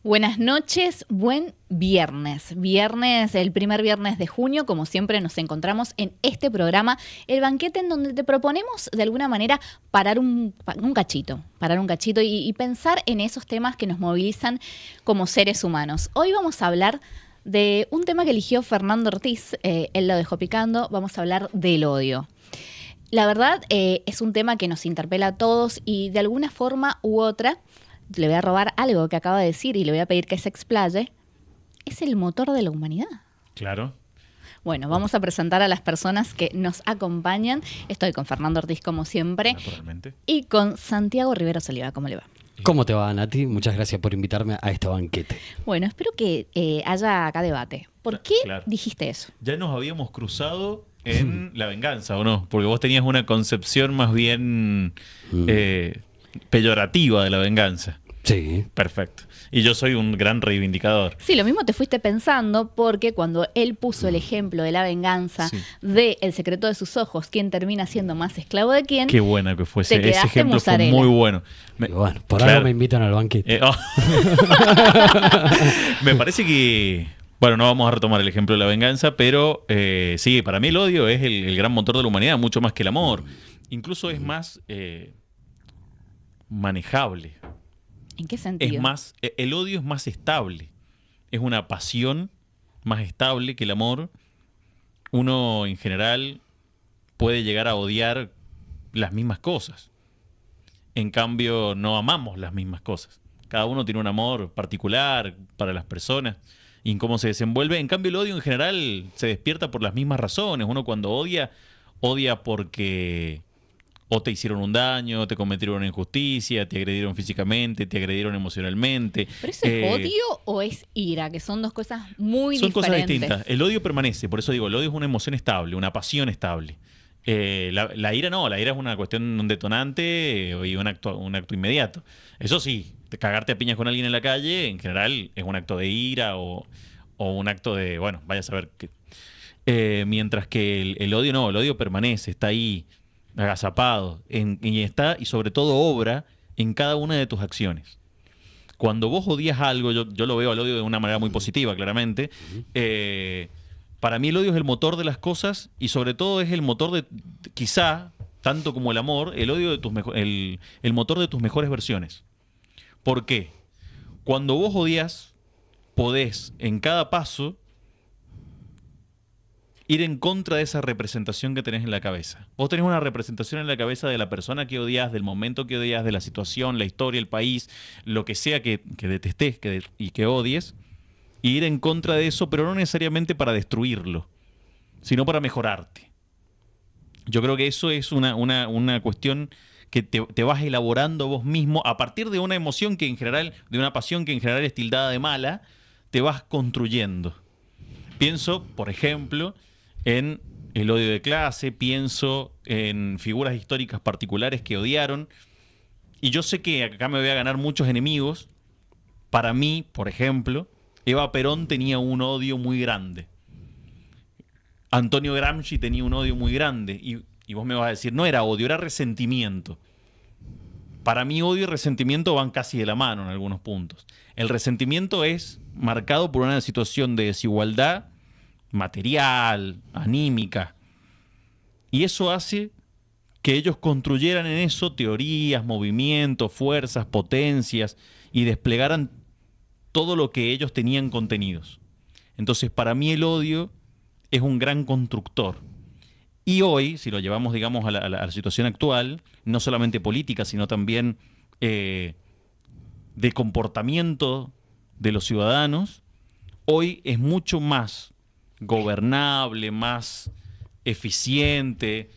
Buenas noches, buen viernes. Viernes, el primer viernes de junio, como siempre nos encontramos en este programa, El Banquete, en donde te proponemos de alguna manera parar un cachito y pensar en esos temas que nos movilizan como seres humanos. Hoy vamos a hablar de un tema que eligió Fernando Ortiz, él lo dejó picando, vamos a hablar del odio. La verdad, es un tema que nos interpela a todos y de alguna forma u otra, le voy a robar algo que acaba de decir y le voy a pedir que se explaye, es el motor de la humanidad. Claro. Bueno, vamos a presentar a las personas que nos acompañan. Estoy con Fernando Ortiz, como siempre. Naturalmente. Y con Santiago Rivero Oliva. ¿Cómo le va? ¿Cómo te va, Nati? Muchas gracias por invitarme a este banquete. Bueno, espero que haya acá debate. ¿Por qué dijiste eso? Ya nos habíamos cruzado en la venganza, ¿o no? Porque vos tenías una concepción más bien peyorativa de la venganza. Sí. Perfecto. Y yo soy un gran reivindicador. Sí, lo mismo te fuiste pensando porque cuando él puso el ejemplo de la venganza, de El secreto de sus ojos, quién termina siendo más esclavo de quién. Qué buena que fuese. Ese ejemplo musarela. fue muy bueno. Bueno, por algo me invitan al banquete. Me parece que... Bueno, no vamos a retomar el ejemplo de la venganza, pero sí, para mí el odio es el gran motor de la humanidad, mucho más que el amor. Incluso es más manejable. ¿En qué sentido? El odio es más estable. Es una pasión más estable que el amor. Uno, en general, puede llegar a odiar las mismas cosas. En cambio, no amamos las mismas cosas. Cada uno tiene un amor particular para las personas y en cómo se desenvuelve. En cambio, el odio, en general, se despierta por las mismas razones. Uno cuando odia porque... o te hicieron un daño, te cometieron una injusticia, te agredieron físicamente, te agredieron emocionalmente. ¿Pero eso es odio o es ira? Que son dos cosas muy diferentes. Son cosas distintas. El odio permanece, por eso digo, el odio es una emoción estable, una pasión estable. La ira no, la ira es una cuestión, un detonante y un acto inmediato. Eso sí, cagarte a piñas con alguien en la calle, en general, es un acto de ira o un acto de, bueno, vaya a saber qué. Mientras que el odio no, el odio permanece, está ahí, agazapado, y sobre todo obra en cada una de tus acciones. Cuando vos odias algo, yo lo veo al odio de una manera muy positiva, claramente. Para mí el odio es el motor de las cosas y sobre todo es el motor de, quizá, tanto como el amor, el odio de el motor de tus mejores versiones. ¿Por qué? Cuando vos odias, podés en cada paso ir en contra de esa representación que tenés en la cabeza. Vos tenés una representación en la cabeza de la persona que odias, del momento que odias, de la situación, la historia, el país, lo que sea que detestés y que odies, y ir en contra de eso, pero no necesariamente para destruirlo, sino para mejorarte. Yo creo que eso es una cuestión que te vas elaborando vos mismo a partir de una emoción que en general, de una pasión que en general es tildada de mala, te vas construyendo. Pienso, por ejemplo, en el odio de clase, pienso en figuras históricas particulares que odiaron, y yo sé que acá me voy a ganar muchos enemigos. Para mí, por ejemplo, Eva Perón tenía un odio muy grande. Antonio Gramsci tenía un odio muy grande, y vos me vas a decir, no era odio, era resentimiento. Para mí odio y resentimiento van casi de la mano en algunos puntos. El resentimiento es marcado por una situación de desigualdad material, anímica. Y eso hace que ellos construyeran en eso teorías, movimientos, fuerzas, potencias y desplegaran todo lo que ellos tenían contenidos. Entonces, para mí el odio es un gran constructor. Y hoy, si lo llevamos, digamos, a la situación actual, no solamente política, sino también de comportamiento de los ciudadanos, hoy es mucho más gobernable, más eficiente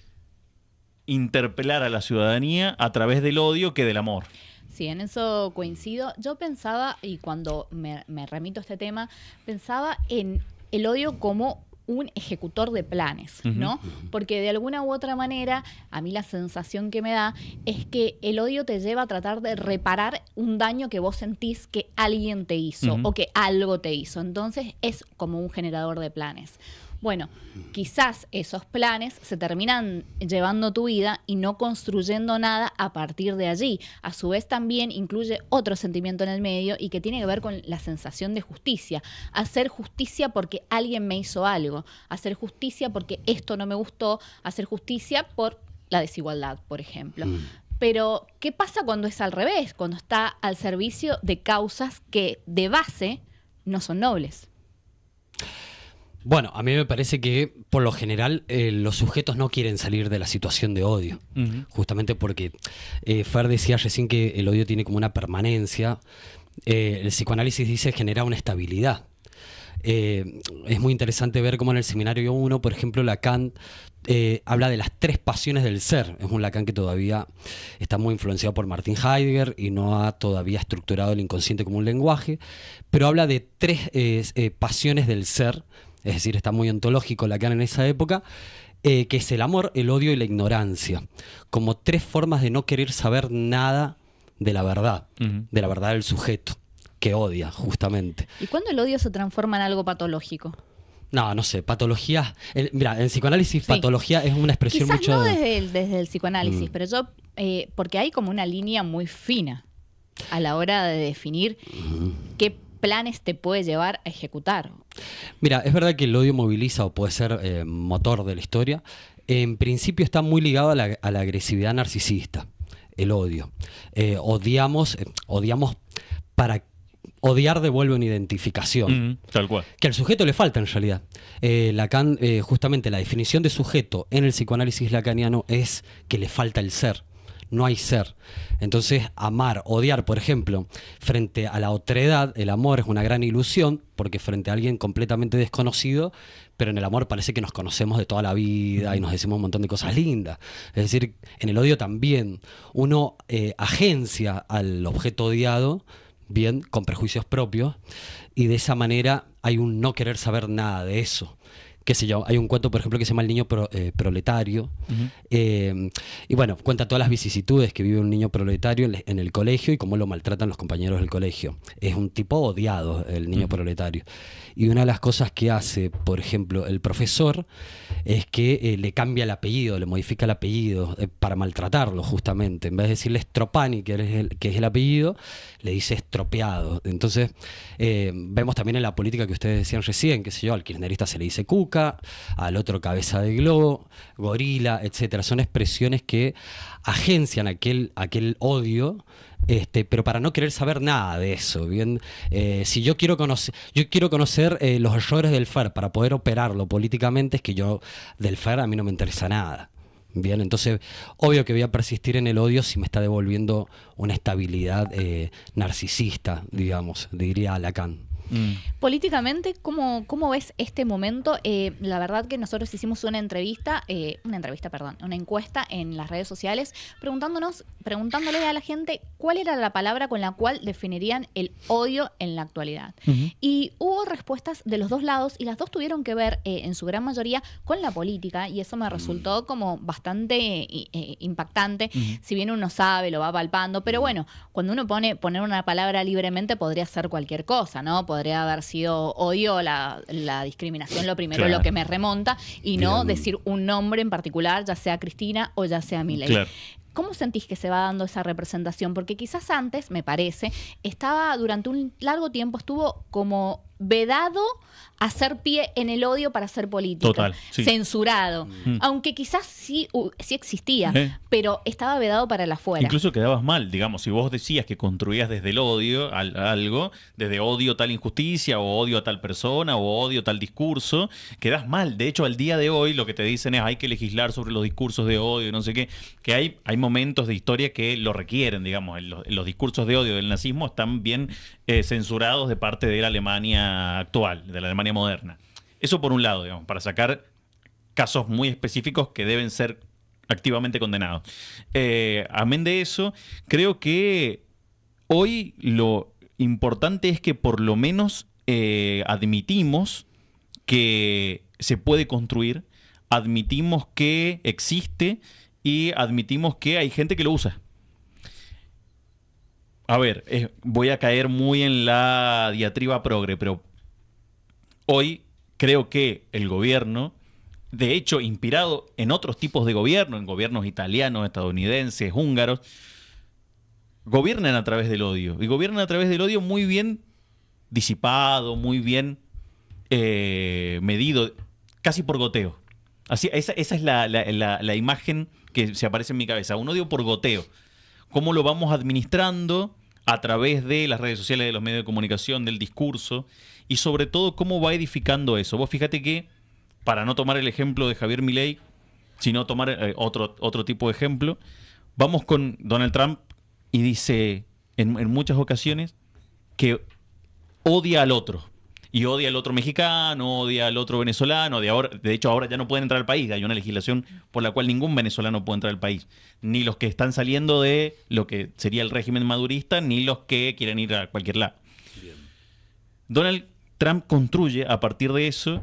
interpelar a la ciudadanía a través del odio que del amor. Sí, en eso coincido. Yo pensaba, y cuando me remito a este tema, pensaba en el odio como un ejecutor de planes, ¿no? Porque de alguna u otra manera, a mí la sensación que me da es que el odio te lleva a tratar de reparar un daño que vos sentís que alguien te hizo o que algo te hizo. Entonces es como un generador de planes. Bueno, quizás esos planes se terminan llevando tu vida y no construyendo nada a partir de allí. A su vez también incluye otro sentimiento en el medio y que tiene que ver con la sensación de justicia. Hacer justicia porque alguien me hizo algo. Hacer justicia porque esto no me gustó. Hacer justicia por la desigualdad, por ejemplo. Pero, ¿qué pasa cuando es al revés? Cuando está al servicio de causas que de base no son nobles. Bueno, a mí me parece que por lo general los sujetos no quieren salir de la situación de odio, justamente porque Fer decía recién que el odio tiene como una permanencia. El psicoanálisis dice genera una estabilidad. Es muy interesante ver cómo en el seminario 1, por ejemplo, Lacan habla de las 3 pasiones del ser. Es un Lacan que todavía está muy influenciado por Martin Heidegger y no ha todavía estructurado el inconsciente como un lenguaje, pero habla de 3 pasiones del ser. Es decir, está muy ontológico Lacan en esa época, que es el amor, el odio y la ignorancia, como 3 formas de no querer saber nada de la verdad del sujeto, que odia, justamente. ¿Y cuándo el odio se transforma en algo patológico? No sé, patología. Mira, en psicoanálisis, sí. Patología es una expresión quizás mucho. No desde el psicoanálisis, pero yo. Porque hay como una línea muy fina a la hora de definir qué planes te puede llevar a ejecutar. Mira, es verdad que el odio moviliza o puede ser motor de la historia. En principio está muy ligado a la agresividad narcisista, el odio. Odiamos para odiar devuelve una identificación. Tal cual. Que al sujeto le falta en realidad. Lacan, justamente la definición de sujeto en el psicoanálisis lacaniano es que le falta el ser. No hay ser. Entonces, amar, odiar, por ejemplo, frente a la otredad, el amor es una gran ilusión, porque frente a alguien completamente desconocido, pero en el amor parece que nos conocemos de toda la vida y nos decimos un montón de cosas lindas. Es decir, en el odio también uno agencia al objeto odiado, bien, con prejuicios propios, y de esa manera hay un no querer saber nada de eso. Qué sé yo, hay un cuento, por ejemplo, que se llama El niño proletario. Y bueno, cuenta todas las vicisitudes que vive un niño proletario en el colegio y cómo lo maltratan los compañeros del colegio. Es un tipo odiado, el niño proletario. Y una de las cosas que hace, por ejemplo, el profesor es que le cambia el apellido, le modifica el apellido para maltratarlo, justamente. En vez de decirle Stropani, que es el apellido, le dice estropeado. Entonces, vemos también en la política que ustedes decían recién, qué sé yo, al kirchnerista se le dice Cuca, al otro cabeza de globo, gorila, etcétera. Son expresiones que agencian aquel odio, pero para no querer saber nada de eso. Bien, si yo quiero conocer los errores del FER para poder operarlo políticamente, es que del FER a mí no me interesa nada. Bien, entonces, obvio que voy a persistir en el odio si me está devolviendo una estabilidad narcisista, digamos, diría Lacan. Políticamente, ¿cómo ves este momento? La verdad que nosotros hicimos una encuesta en las redes sociales preguntándole a la gente cuál era la palabra con la cual definirían el odio en la actualidad. Y hubo respuestas de los dos lados y las dos tuvieron que ver, en su gran mayoría, con la política, y eso me resultó como bastante impactante. Si bien uno sabe, lo va palpando, pero bueno, cuando uno poner una palabra libremente podría ser cualquier cosa, ¿no? Podría haber sido odio, la discriminación, lo primero, claro, lo que me remonta, y no decir un nombre en particular, ya sea Cristina o ya sea Milei. Claro. ¿Cómo sentís que se va dando esa representación? Porque quizás antes, me parece, durante un largo tiempo estuvo como vedado hacer pie en el odio para hacer política. Total, sí. Censurado. Aunque quizás sí existía, pero estaba vedado para el afuera. Incluso quedabas mal, digamos, si vos decías que construías desde el odio algo, desde odio tal injusticia, o odio a tal persona, o odio tal discurso, quedás mal. De hecho, al día de hoy lo que te dicen es hay que legislar sobre los discursos de odio, no sé qué, que hay momentos de historia que lo requieren, digamos. Los discursos de odio del nazismo están bien censurados de parte de la Alemania actual, de la Alemania moderna. Eso por un lado, digamos, para sacar casos muy específicos que deben ser activamente condenados. Amén de eso, creo que hoy lo importante es que por lo menos admitimos que se puede construir, admitimos que existe y admitimos que hay gente que lo usa. A ver, voy a caer muy en la diatriba progre, pero hoy creo que el gobierno, de hecho, inspirado en otros tipos de gobierno, en gobiernos italianos, estadounidenses, húngaros, gobiernan a través del odio. Y gobiernan a través del odio muy bien disipado, muy bien medido, casi por goteo. Así, esa es la imagen que se aparece en mi cabeza. Un odio por goteo. Cómo lo vamos administrando a través de las redes sociales, de los medios de comunicación, del discurso. Y sobre todo, cómo va edificando eso. Vos fíjate que, para no tomar el ejemplo de Javier Milei, sino tomar otro tipo de ejemplo, vamos con Donald Trump y dice en muchas ocasiones que odia al otro. Y odia al otro mexicano, odia al otro venezolano. De hecho, ahora ya no pueden entrar al país. Hay una legislación por la cual ningún venezolano puede entrar al país. Ni los que están saliendo de lo que sería el régimen madurista, ni los que quieren ir a cualquier lado. Bien. Donald Trump construye a partir de eso,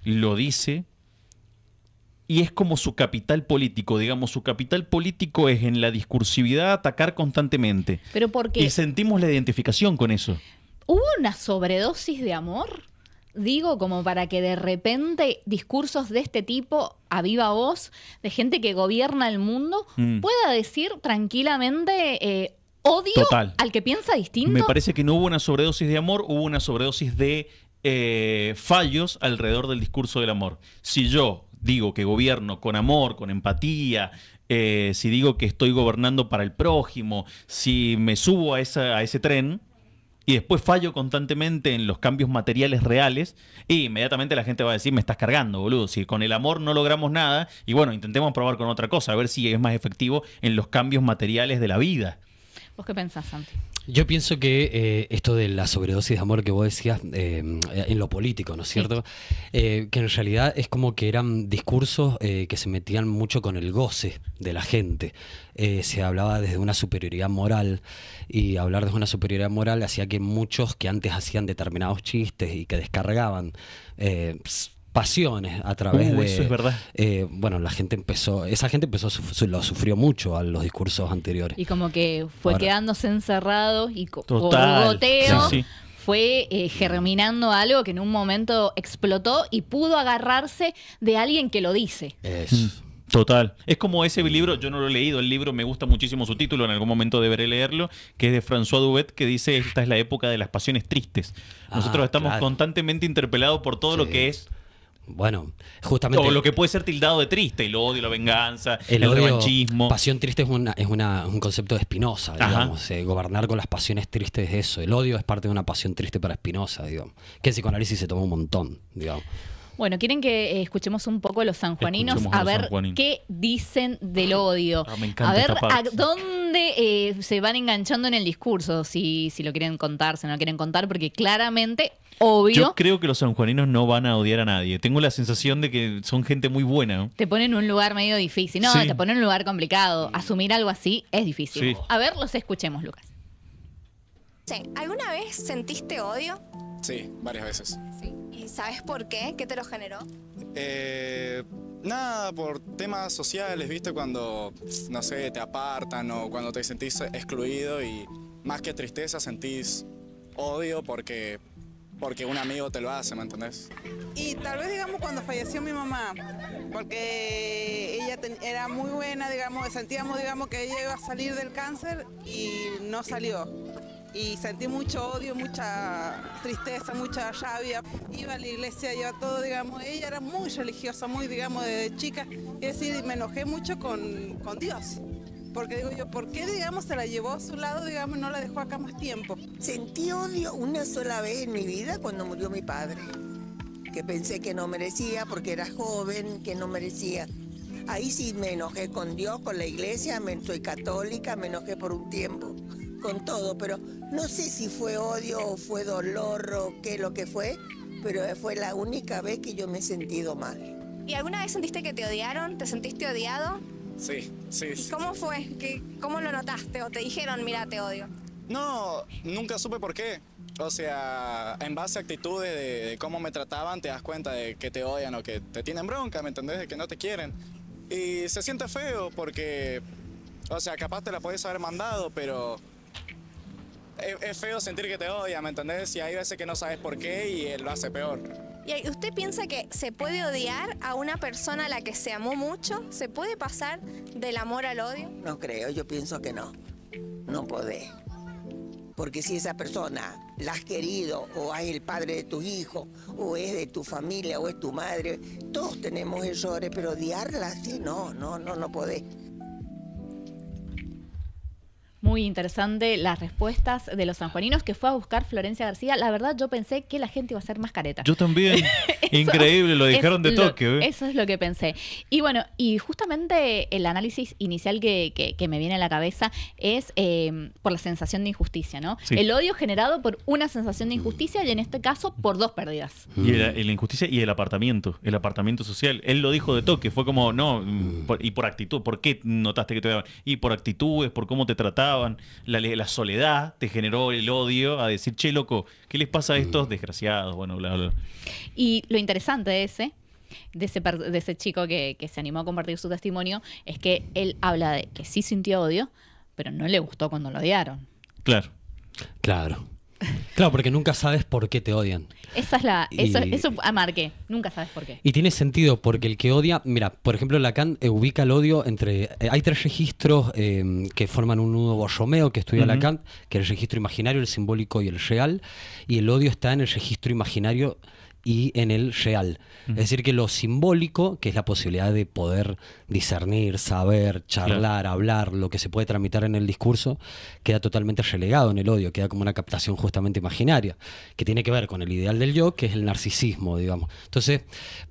lo dice, y es como su capital político. Digamos, su capital político es en la discursividad, atacar constantemente. ¿Pero por qué? Y sentimos la identificación con eso. ¿Hubo una sobredosis de amor? Digo, como para que de repente discursos de este tipo, a viva voz, de gente que gobierna el mundo, pueda decir tranquilamente odio Total. al que piensa distinto. Me parece que no hubo una sobredosis de amor, hubo una sobredosis de fallos alrededor del discurso del amor. Si yo digo que gobierno con amor, con empatía, si digo que estoy gobernando para el prójimo, si me subo a ese tren y después fallo constantemente en los cambios materiales reales, y inmediatamente la gente va a decir, me estás cargando, boludo. Si con el amor no logramos nada, y bueno, intentemos probar con otra cosa, a ver si es más efectivo en los cambios materiales de la vida. ¿Vos qué pensás, Santi? Yo pienso que esto de la sobredosis de amor que vos decías en lo político, ¿no es cierto? Que en realidad es como que eran discursos que se metían mucho con el goce de la gente. Se hablaba desde una superioridad moral, y hablar desde una superioridad moral hacía que muchos que antes hacían determinados chistes y que descargaban pasiones a través de... Eso es verdad. Bueno, esa gente lo sufrió mucho a los discursos anteriores. Y como que fue quedándose encerrado y por goteo fue germinando algo que en un momento explotó y pudo agarrarse de alguien que lo dice. Total. Es como ese libro, yo no lo he leído, el libro me gusta muchísimo su título, en algún momento deberé leerlo, que es de François Duvet, que dice, esta es la época de las pasiones tristes. Nosotros estamos constantemente interpelados por todo lo que es... Bueno, justamente... O lo que puede ser tildado de triste, el odio, la venganza, el odio, revanchismo. Pasión triste es un concepto de Spinoza, digamos. Gobernar con las pasiones tristes es eso. El odio es parte de una pasión triste para Spinoza, digamos. Que en psicoanálisis se toma un montón, digamos. Bueno, quieren que escuchemos un poco a los sanjuaninos a ver qué dicen del odio. Me encanta a ver a dónde se van enganchando en el discurso, si lo quieren contar, si no lo quieren contar, porque claramente, obvio... Yo creo que los sanjuaninos no van a odiar a nadie. Tengo la sensación de que son gente muy buena, ¿no? Te ponen en un lugar medio difícil. No, te ponen en un lugar complicado. Asumir algo así es difícil. Sí. A ver, los escuchemos, Lucas. Sí. ¿Alguna vez sentiste odio? Sí, varias veces. Sí. ¿Y sabes por qué? ¿Qué te lo generó? Nada, por temas sociales, ¿viste? Cuando, no sé, te apartan o cuando te sentís excluido y más que tristeza sentís odio porque un amigo te lo hace, ¿me entendés? Y tal vez, digamos, cuando falleció mi mamá, porque ella era muy buena, digamos, sentíamos, digamos, que ella iba a salir del cáncer y no salió. Y sentí mucho odio, mucha tristeza, mucha rabia. Iba a la iglesia, iba todo, digamos, ella era muy religiosa, muy, digamos, desde chica. Es decir, me enojé mucho con Dios. Porque digo yo, ¿por qué, digamos, se la llevó a su lado, digamos, y no la dejó acá más tiempo? Sentí odio una sola vez en mi vida cuando murió mi padre, que pensé que no merecía porque era joven, que no merecía. Ahí sí me enojé con Dios, con la iglesia, soy católica, me enojé por un tiempo con todo, pero no sé si fue odio o fue dolor o qué lo que fue, pero fue la única vez que yo me he sentido mal. ¿Y alguna vez sentiste que te odiaron? ¿Te sentiste odiado? Sí. ¿Y cómo fue? ¿Cómo lo notaste? ¿O te dijeron, mira, te odio? No, nunca supe por qué. O sea, en base a actitudes de cómo me trataban, te das cuenta de que te odian o que te tienen bronca, ¿me entendés? De que no te quieren. Y se siente feo porque, o sea, capaz te la podés haber mandado, pero es feo sentir que te odian, ¿me entendés? Y hay veces que no sabes por qué y él lo hace peor. ¿Y usted piensa que se puede odiar a una persona a la que se amó mucho? ¿Se puede pasar del amor al odio? No creo, yo pienso que no. No podés. Porque si esa persona la has querido, o es el padre de tus hijos, o es de tu familia, o es tu madre, todos tenemos errores, pero odiarla así, no podés. Muy interesante las respuestas de los sanjuaninos que fue a buscar Florencia García. La verdad, yo pensé que la gente iba a ser más careta. Yo también. Increíble, lo dejaron de toque. Eso es lo que pensé. Y bueno, y justamente el análisis inicial que me viene a la cabeza es por la sensación de injusticia, ¿no? Sí. El odio generado por una sensación de injusticia y en este caso por 2 pérdidas. Y la injusticia y el apartamiento social. Él lo dijo de toque, fue como, no, y por actitud, ¿por qué notaste que te daban? Y por actitudes, por cómo te trataban, la soledad te generó el odio a decir, che, loco, ¿qué les pasa a estos desgraciados? Bueno, bla, bla. Y lo interesante de ese chico que se animó a compartir su testimonio es que él habla de que sí sintió odio, pero no le gustó cuando lo odiaron. Claro. Claro, porque nunca sabes por qué te odian. Eso marqué, nunca sabes por qué. Y tiene sentido, porque el que odia, mira, por ejemplo, Lacan ubica el odio entre... hay 3 registros que forman un nudo Borromeo que estudia Lacan, que es el registro imaginario, el simbólico y el real, y el odio está en el registro imaginario y en el real. Es decir, que lo simbólico, que es la posibilidad de poder discernir, saber, charlar, hablar, lo que se puede tramitar en el discurso, queda totalmente relegado en el odio, queda como una captación justamente imaginaria, que tiene que ver con el ideal del yo, que es el narcisismo, digamos. Entonces,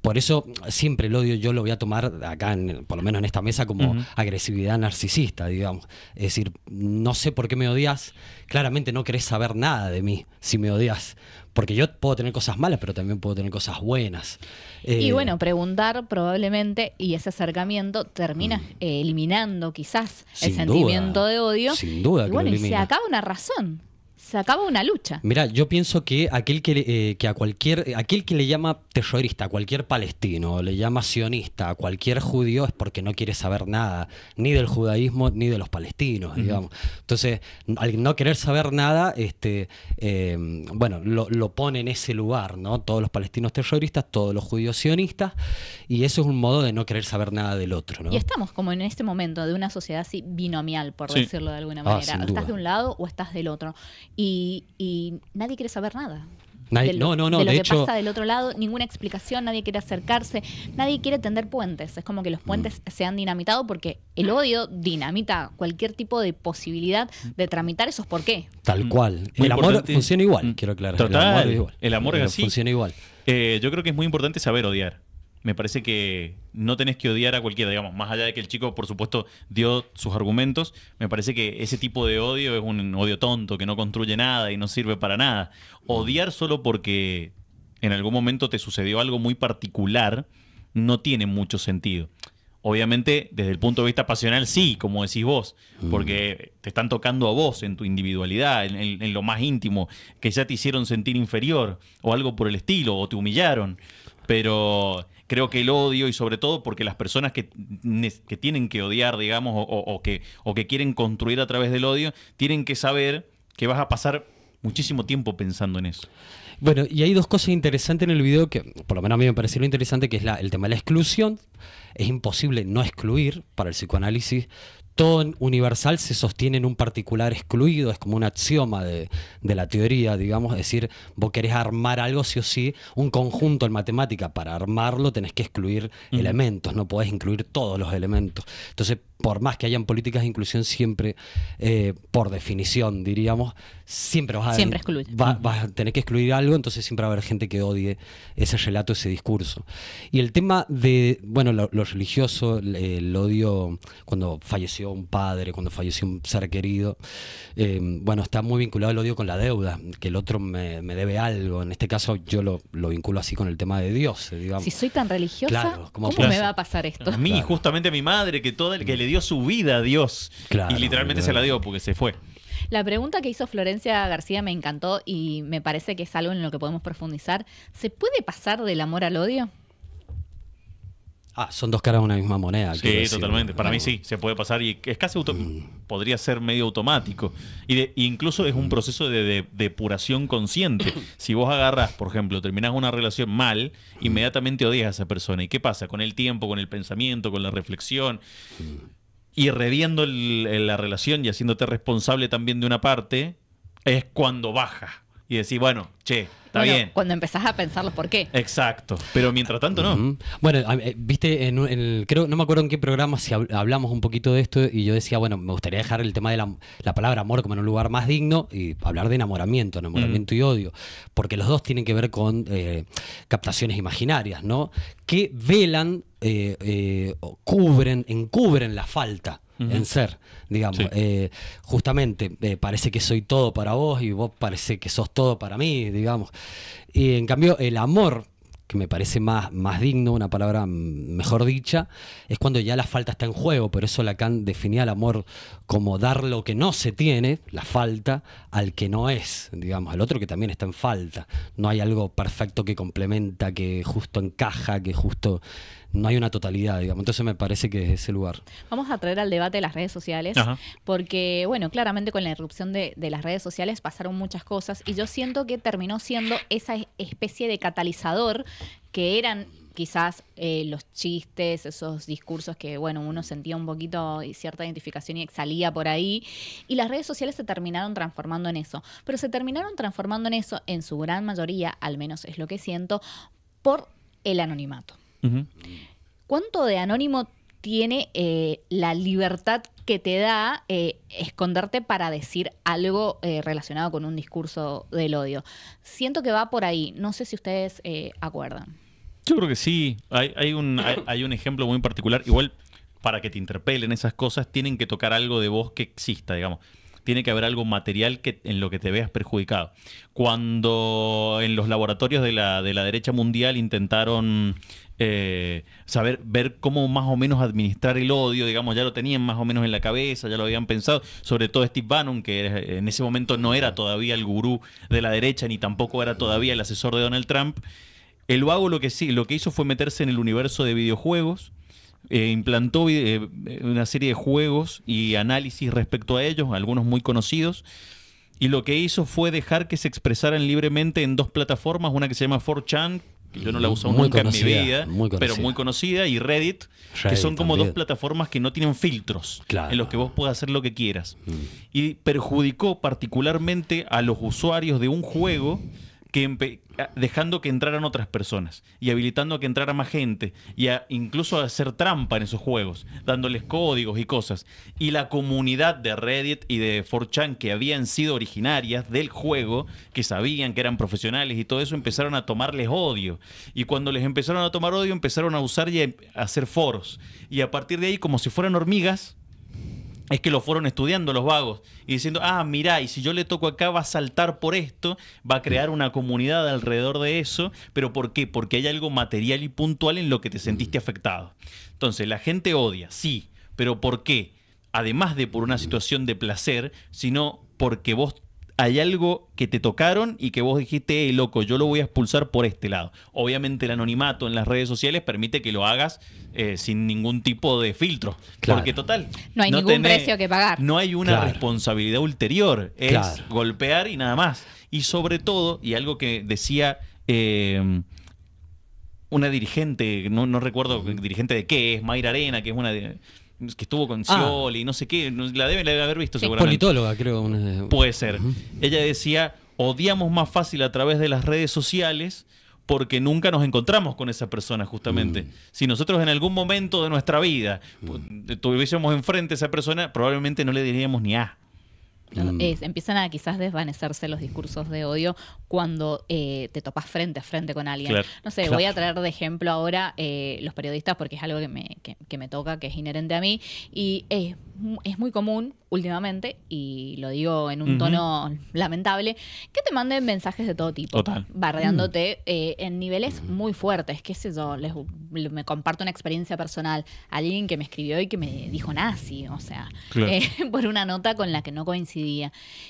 por eso siempre el odio yo lo voy a tomar acá, por lo menos en esta mesa, como agresividad narcisista, digamos. Es decir, no sé por qué me odias, claramente no querés saber nada de mí si me odias. Porque yo puedo tener cosas malas, pero también puedo tener cosas buenas. Y bueno, preguntar probablemente, y ese acercamiento termina eliminando quizás el sentimiento de odio. Sin duda. Y bueno, y se acaba una razón. Se acaba una lucha. Mira, yo pienso que aquel que le llama terrorista a cualquier palestino, le llama sionista a cualquier judío, es porque no quiere saber nada, ni del judaísmo ni de los palestinos, digamos. Entonces, al no querer saber nada, bueno, lo pone en ese lugar, ¿no? Todos los palestinos terroristas, todos los judíos sionistas, y eso es un modo de no querer saber nada del otro, ¿no? Y estamos como en este momento de una sociedad así binomial, por decirlo de alguna manera. Estás de un lado o estás del otro. Y nadie quiere saber nada. De lo que pasa del otro lado, ninguna explicación, nadie quiere acercarse, nadie quiere tender puentes. Es como que los puentes se han dinamitado porque el odio dinamita cualquier tipo de posibilidad de tramitar esos por qué. Tal cual. Muy el amor importante. funciona igual, quiero aclarar. Total, el amor es así. Funciona igual. Yo creo que es muy importante saber odiar. Me parece que no tenés que odiar a cualquiera, digamos, más allá de que el chico, por supuesto, dio sus argumentos, me parece que ese tipo de odio es un odio tonto, que no construye nada y no sirve para nada. Odiar solo porque en algún momento te sucedió algo muy particular no tiene mucho sentido. Obviamente, desde el punto de vista pasional, sí, como decís vos, porque te están tocando a vos en tu individualidad, en lo más íntimo, que ya te hicieron sentir inferior o algo por el estilo, o te humillaron. Pero creo que el odio, y sobre todo porque las personas que tienen que odiar, digamos, o que quieren construir a través del odio, tienen que saber que vas a pasar muchísimo tiempo pensando en eso. Bueno, y hay 2 cosas interesantes en el video que, por lo menos a mí me pareció interesante, que es el tema de la exclusión. Es imposible no excluir para el psicoanálisis. Todo universal se sostiene en un particular excluido, es como un axioma de la teoría, digamos. Es decir, vos querés armar algo sí o sí, un conjunto en matemática, para armarlo tenés que excluir elementos, no podés incluir todos los elementos. Entonces, por más que hayan políticas de inclusión, siempre, por definición, diríamos, siempre vas a tener que excluir algo, entonces siempre va a haber gente que odie ese relato, ese discurso. Y el tema de, bueno, lo religioso, el odio cuando falleció un padre, cuando falleció un ser querido, bueno, está muy vinculado el odio con la deuda, que el otro me debe algo. En este caso yo lo vinculo así con el tema de Dios, digamos. Si soy tan religiosa, claro, ¿cómo me va a pasar esto? A mí, justamente a mi madre, que le dio su vida a Dios, claro, y literalmente se la dio porque se fue. La pregunta que hizo Florencia García me encantó y me parece que es algo en lo que podemos profundizar. ¿Se puede pasar del amor al odio? Son dos caras de una misma moneda. Sí, quiero decir. totalmente. Para mí sí, se puede pasar y es casi podría ser medio automático. Incluso es un proceso de depuración consciente. Si vos agarrás, por ejemplo, terminás una relación mal, inmediatamente odias a esa persona. ¿Y qué pasa? Con el tiempo, con el pensamiento, con la reflexión, y reviendo la relación y haciéndote responsable también de una parte, es cuando baja. Y decís, bueno, che, está bien. Cuando empezás a pensar los por qué. Exacto. Pero mientras tanto, no. Bueno, viste, creo, no me acuerdo en qué programa si hablamos un poquito de esto y yo decía, bueno, me gustaría dejar el tema de la palabra amor como en un lugar más digno y hablar de enamoramiento y odio, porque los dos tienen que ver con captaciones imaginarias, ¿no? Que velan, encubren la falta. En ser, digamos, sí. Justamente parece que soy todo para vos y vos parece que sos todo para mí, digamos. Y en cambio el amor, que me parece más digno, una palabra mejor dicha, es cuando ya la falta está en juego. Por eso Lacan definía el amor como dar lo que no se tiene, la falta, al que no es, digamos, al otro que también está en falta. No hay algo perfecto que complementa, que justo encaja, que justo... No hay una totalidad, digamos. Entonces me parece que es ese lugar. Vamos a traer al debate las redes sociales, porque, bueno, claramente con la irrupción de las redes sociales pasaron muchas cosas y yo siento que terminó siendo esa especie de catalizador que eran quizás los chistes, esos discursos que, bueno, uno sentía un poquito cierta identificación y salía por ahí, y las redes sociales se terminaron transformando en eso. Pero se terminaron transformando en eso, en su gran mayoría, al menos es lo que siento, por el anonimato. ¿Cuánto de anónimo tiene la libertad que te da esconderte para decir algo relacionado con un discurso del odio? Siento que va por ahí. No sé si ustedes acuerdan. Yo creo que sí. Hay un ejemplo muy particular. Igual, para que te interpelen esas cosas, tienen que tocar algo de vos que exista, digamos. Tiene que haber algo material en lo que te veas perjudicado. Cuando en los laboratorios de la derecha mundial intentaron ver cómo más o menos administrar el odio, digamos, ya lo tenían más o menos en la cabeza, ya lo habían pensado, sobre todo Steve Bannon, que en ese momento no era todavía el gurú de la derecha, ni tampoco era todavía el asesor de Donald Trump. El vago lo que hizo fue meterse en el universo de videojuegos, implantó una serie de juegos y análisis respecto a ellos, algunos muy conocidos, y lo que hizo fue dejar que se expresaran libremente en dos plataformas, una que se llama 4chan, que yo no la he usado nunca en mi vida, pero muy conocida, y Reddit, que son como dos plataformas que no tienen filtros, en los que vos podés hacer lo que quieras. Y perjudicó particularmente a los usuarios de un juego, dejando que entraran otras personas y habilitando a que entrara más gente y incluso a hacer trampa en esos juegos, dándoles códigos y cosas. Y la comunidad de Reddit y de 4chan, que habían sido originarias del juego, que sabían que eran profesionales y todo eso, empezaron a tomarles odio. Y cuando les empezaron a tomar odio, empezaron a usar y a hacer foros. Y a partir de ahí, como si fueran hormigas, es que lo fueron estudiando los vagos y diciendo, mirá, y si yo le toco acá va a saltar por esto, va a crear una comunidad alrededor de eso. ¿Pero por qué? Porque hay algo material y puntual en lo que te sentiste afectado. Entonces, la gente odia, sí, pero ¿por qué? Además de por una situación de placer, sino porque vos hay algo que te tocaron y que vos dijiste, loco, yo lo voy a expulsar por este lado. Obviamente el anonimato en las redes sociales permite que lo hagas sin ningún tipo de filtro. Claro. Porque total, no hay ningún precio que pagar. No hay una responsabilidad ulterior. Es golpear y nada más. Y sobre todo, y algo que decía una dirigente, no recuerdo dirigente de qué es, Mayra Arena, que es una que estuvo con Scioli, no sé qué, la deben haber visto seguramente. Politóloga, creo. Puede ser. Ella decía, odiamos más fácil a través de las redes sociales porque nunca nos encontramos con esa persona, justamente. Si nosotros en algún momento de nuestra vida tuviésemos enfrente a esa persona, probablemente no le diríamos ni a. Empiezan a quizás desvanecerse los discursos de odio cuando te topas frente a frente con alguien. No sé, voy a traer de ejemplo ahora los periodistas, porque es algo que me toca, que es inherente a mí, y es muy común últimamente, y lo digo en un tono lamentable, que te manden mensajes de todo tipo, bardeándote en niveles muy fuertes. Qué sé yo, me comparto una experiencia personal, alguien que me escribió y que me dijo nazi, o sea, por una nota con la que no coincidía.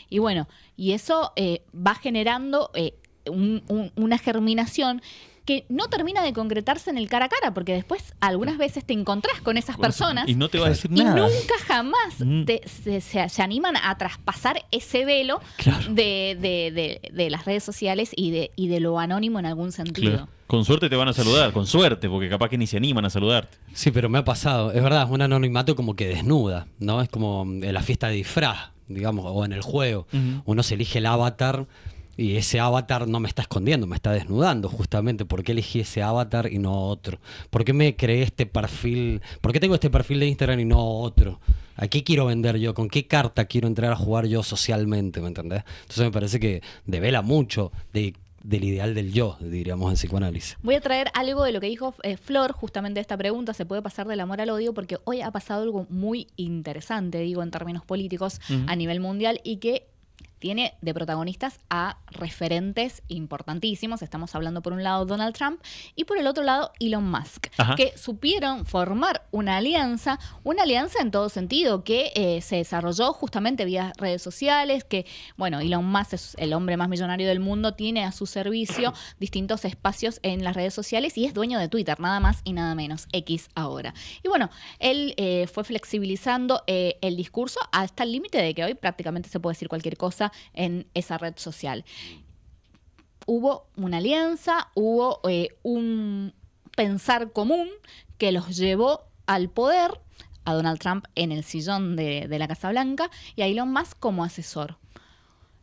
Y bueno, y eso va generando una germinación que no termina de concretarse en el cara a cara, porque después algunas veces te encontrás con esas personas Y no te va a decir y nada. nunca jamás se animan a traspasar ese velo Claro. de las redes sociales y de lo anónimo en algún sentido. Claro. Con suerte te van a saludar, con suerte, porque capaz que ni se animan a saludarte. Sí, pero me ha pasado. Es verdad, es un anonimato como que desnuda, ¿no? Es como en la fiesta de disfraz, digamos, o en el juego. Uno se elige el avatar y ese avatar no me está escondiendo, me está desnudando justamente. ¿Por qué elegí ese avatar y no otro? ¿Por qué me creé este perfil? ¿Por qué tengo este perfil de Instagram y no otro? ¿A qué quiero vender yo? ¿Con qué carta quiero entrar a jugar yo socialmente? ¿Me entendés? Entonces me parece que devela mucho del ideal del yo, diríamos en psicoanálisis. Voy a traer algo de lo que dijo Flor, justamente esta pregunta, ¿se puede pasar del amor al odio? Porque hoy ha pasado algo muy interesante, digo, en términos políticos a nivel mundial y que tiene de protagonistas a referentes importantísimos. Estamos hablando por un lado Donald Trump y por el otro lado Elon Musk, Ajá. que supieron formar una alianza en todo sentido, que se desarrolló justamente vía redes sociales, que, bueno, Elon Musk es el hombre más millonario del mundo, tiene a su servicio distintos espacios en las redes sociales y es dueño de Twitter, nada más y nada menos, X ahora. Y bueno, él fue flexibilizando el discurso hasta el límite de que hoy prácticamente se puede decir cualquier cosa en esa red social. Hubo una alianza, hubo un pensar común que los llevó al poder, a Donald Trump en el sillón de la Casa Blanca y a Elon Musk como asesor.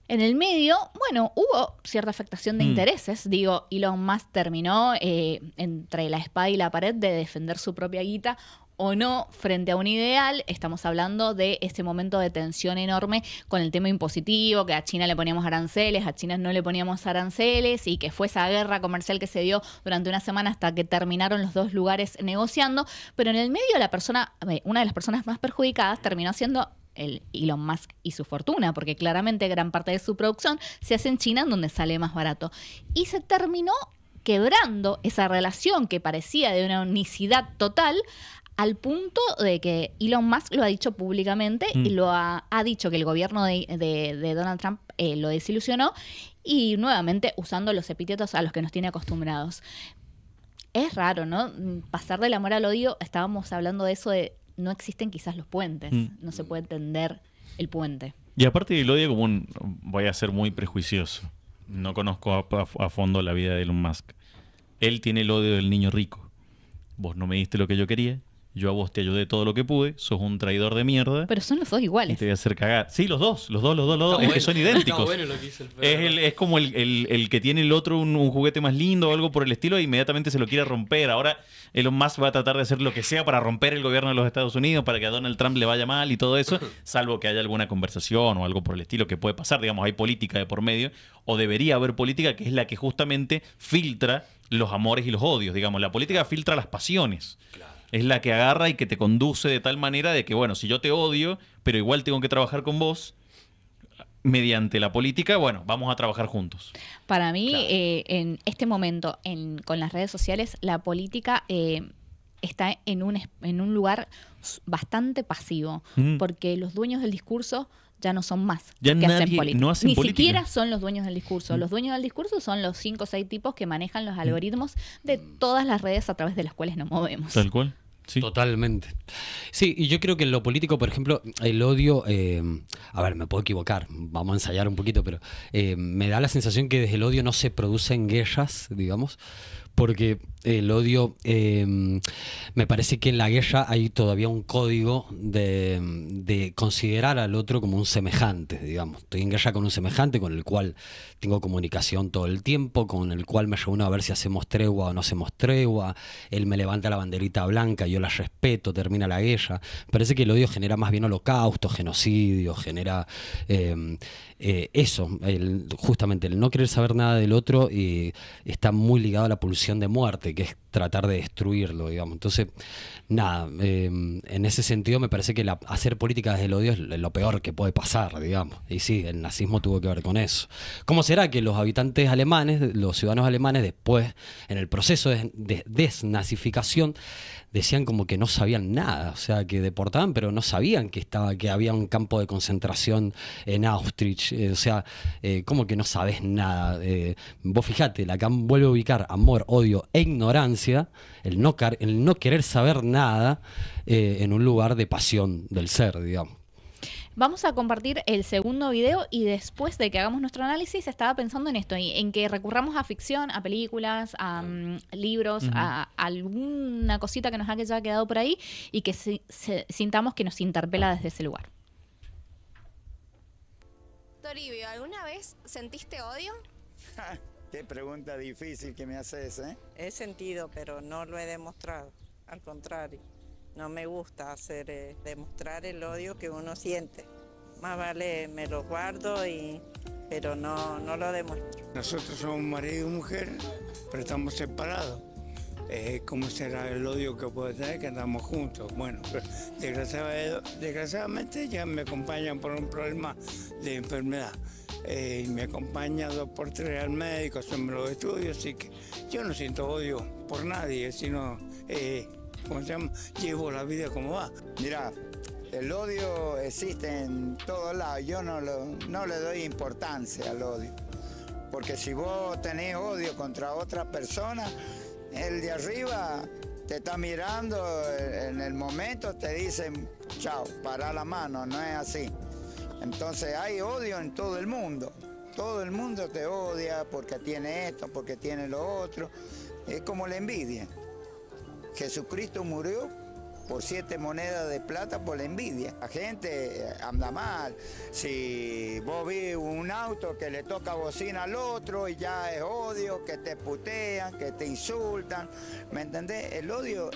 En el medio, bueno, hubo cierta afectación de intereses. Digo, Elon Musk terminó entre la espada y la pared de defender su propia guita o no frente a un ideal. Estamos hablando de este momento de tensión enorme con el tema impositivo, que a China le poníamos aranceles, a China no le poníamos aranceles y que fue esa guerra comercial que se dio durante una semana hasta que terminaron los dos lugares negociando. Pero en el medio una de las personas más perjudicadas terminó siendo el Elon Musk y su fortuna, porque claramente gran parte de su producción se hace en China, en donde sale más barato. Y se terminó quebrando esa relación que parecía de una unicidad total, al punto de que Elon Musk lo ha dicho públicamente y lo ha dicho que el gobierno de Donald Trump lo desilusionó y nuevamente usando los epítetos a los que nos tiene acostumbrados. Es raro, ¿no? Pasar del amor al odio, estábamos hablando de eso de no existen quizás los puentes, no se puede tender el puente. Y aparte del odio, voy a ser muy prejuicioso. No conozco a fondo la vida de Elon Musk. Él tiene el odio del niño rico. Vos no me diste lo que yo quería. Yo a vos te ayudé todo lo que pude, sos un traidor de mierda. Pero son los dos iguales. Y te voy a hacer cagar. Sí, los dos. Es que son idénticos. Es como el que tiene el otro un juguete más lindo o algo por el estilo e inmediatamente se lo quiere romper. Ahora Elon Musk va a tratar de hacer lo que sea para romper el gobierno de los Estados Unidos, para que a Donald Trump le vaya mal y todo eso, salvo que haya alguna conversación o algo por el estilo que puede pasar. Digamos, hay política de por medio, o debería haber política, que es la que justamente filtra los amores y los odios. Digamos, la política filtra las pasiones. Claro. Es la que agarra y que te conduce de tal manera de que, bueno, si yo te odio, pero igual tengo que trabajar con vos, mediante la política, bueno, vamos a trabajar juntos. Para mí, claro, en este momento, con las redes sociales, la política está en un lugar bastante pasivo, porque los dueños del discurso ya no son más ya que nadie, hacen política. No hacen Ni política. siquiera son los dueños del discurso. Los dueños del discurso son los 5 o 6 tipos que manejan los algoritmos de todas las redes a través de las cuales nos movemos. Tal cual. Sí. Totalmente. Sí, y yo creo que en lo político, por ejemplo, el odio, a ver, me puedo equivocar, vamos a ensayar un poquito, pero me da la sensación que desde el odio no se producen guerras, digamos, porque el odio, me parece que en la guerra hay todavía un código de considerar al otro como un semejante, digamos. Estoy en guerra con un semejante con el cual tengo comunicación todo el tiempo, con el cual me reúno a ver si hacemos tregua o no hacemos tregua, él me levanta la banderita blanca, yo la respeto, termina la guerra. Parece que el odio genera más bien holocausto, genocidio, genera eso, justamente el no querer saber nada del otro está muy ligado a la pulsión de muerte que es tratar de destruirlo, digamos. Entonces, nada, en ese sentido me parece que hacer política desde el odio es lo peor que puede pasar, digamos. Y sí, el nazismo tuvo que ver con eso. ¿Cómo será que los habitantes alemanes, los ciudadanos alemanes, después, en el proceso de desnazificación, decían como que no sabían nada? O sea, que deportaban, pero no sabían que había un campo de concentración en Auschwitz. O sea, ¿cómo que no sabes nada? Vos fijate, Lacan vuelve a ubicar amor, odio e ignorancia, el no querer saber nada, en un lugar de pasión del ser, digamos. Vamos a compartir el segundo video y después de que hagamos nuestro análisis estaba pensando en esto, en que recurramos a ficción, a películas, a libros, a alguna cosita que nos haya quedado por ahí y que sintamos que nos interpela desde ese lugar. Toribio, ¿alguna vez sentiste odio? Qué pregunta difícil que me haces, ¿eh? He sentido, pero no lo he demostrado. Al contrario, no me gusta demostrar el odio que uno siente. Más vale me lo guardo, pero no lo demuestro. Nosotros somos marido y mujer, pero estamos separados. ¿Cómo será el odio que puede tener que andamos juntos? Bueno, desgraciadamente ya me acompañan por un problema de enfermedad. Me acompaña 2 por 3 al médico, hacerme los estudios, así que yo no siento odio por nadie, sino, ¿cómo se llama? Llevo la vida como va. Mira, el odio existe en todos lados, yo no le doy importancia al odio, porque si vos tenés odio contra otra persona, el de arriba te está mirando, en el momento te dicen, chao, para la mano, no es así. Entonces hay odio en todo el mundo te odia porque tiene esto, porque tiene lo otro, es como la envidia. Jesucristo murió por 7 monedas de plata por la envidia. La gente anda mal. Si vos ves un auto que le toca bocina al otro y ya es odio, que te putean, que te insultan, ¿me entendés? El odio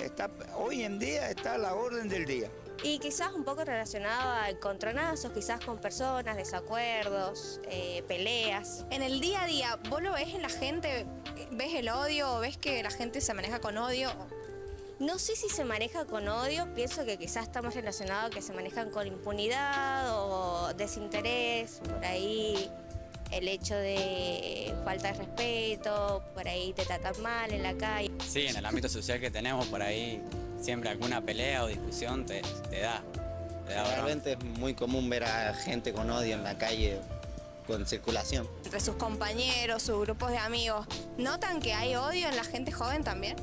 hoy en día está a la orden del día. Y quizás un poco relacionado a encontronazos, quizás con personas, desacuerdos, peleas. En el día a día, ¿vos lo ves en la gente? ¿Ves el odio? ¿Ves que la gente se maneja con odio? No sé si se maneja con odio, pienso que quizás está más relacionado a que se manejan con impunidad o desinterés, por ahí el hecho de falta de respeto, por ahí te tratan mal en la calle. Sí, en el ámbito social que tenemos, por ahí siempre alguna pelea o discusión te da. Realmente es muy común ver a gente con odio en la calle, con circulación. Entre sus compañeros, sus grupos de amigos, ¿notan que hay odio en la gente joven también?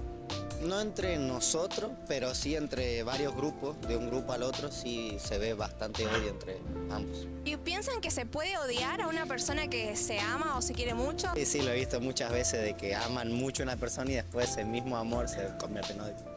No entre nosotros, pero sí entre varios grupos, de un grupo al otro, sí se ve bastante odio entre ambos. ¿Y piensan que se puede odiar a una persona que se ama o se quiere mucho? Sí, lo he visto muchas veces, de que aman mucho a una persona y después el mismo amor se convierte en odio.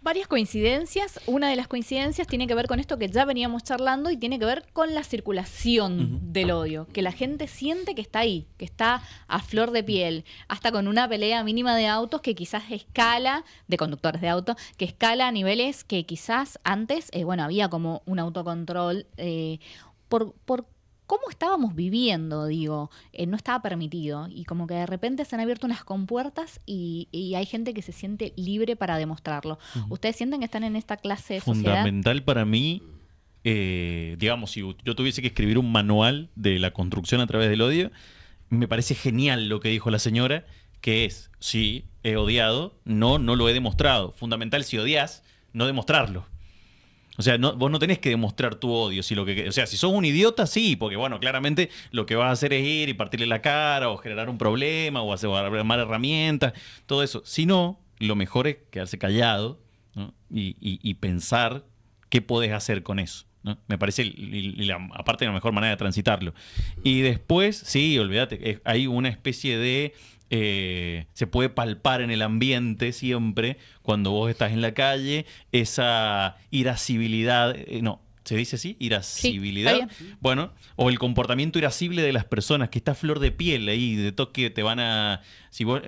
Varias coincidencias. Una de las coincidencias tiene que ver con esto que ya veníamos charlando y tiene que ver con la circulación del odio, que la gente siente que está ahí, que está a flor de piel, hasta con una pelea mínima de autos que quizás escala, de conductores de auto, que escala a niveles que quizás antes, había como un autocontrol por cómo estábamos viviendo, no estaba permitido. Y como que de repente se han abierto unas compuertas y hay gente que se siente libre para demostrarlo. ¿Ustedes sienten que están en esta clase de sociedad? Fundamental para mí, digamos, si yo tuviese que escribir un manual de la construcción a través del odio, me parece genial lo que dijo la señora, que es, sí, he odiado, no lo he demostrado. Fundamental, si odias, no demostrarlo. O sea, vos no tenés que demostrar tu odio. Si sos un idiota, sí, porque claramente lo que vas a hacer es ir y partirle la cara o generar un problema o armar herramientas, todo eso. Si no, lo mejor es quedarse callado, ¿no? y pensar qué podés hacer con eso, ¿no? Me parece, aparte, la mejor manera de transitarlo. Y después, sí, olvídate, hay una especie de... se puede palpar en el ambiente siempre cuando vos estás en la calle esa irascibilidad, ¿se dice así? Irascibilidad. Sí, bueno, o el comportamiento irascible de las personas que está a flor de piel ahí, de toque te van a... Si vos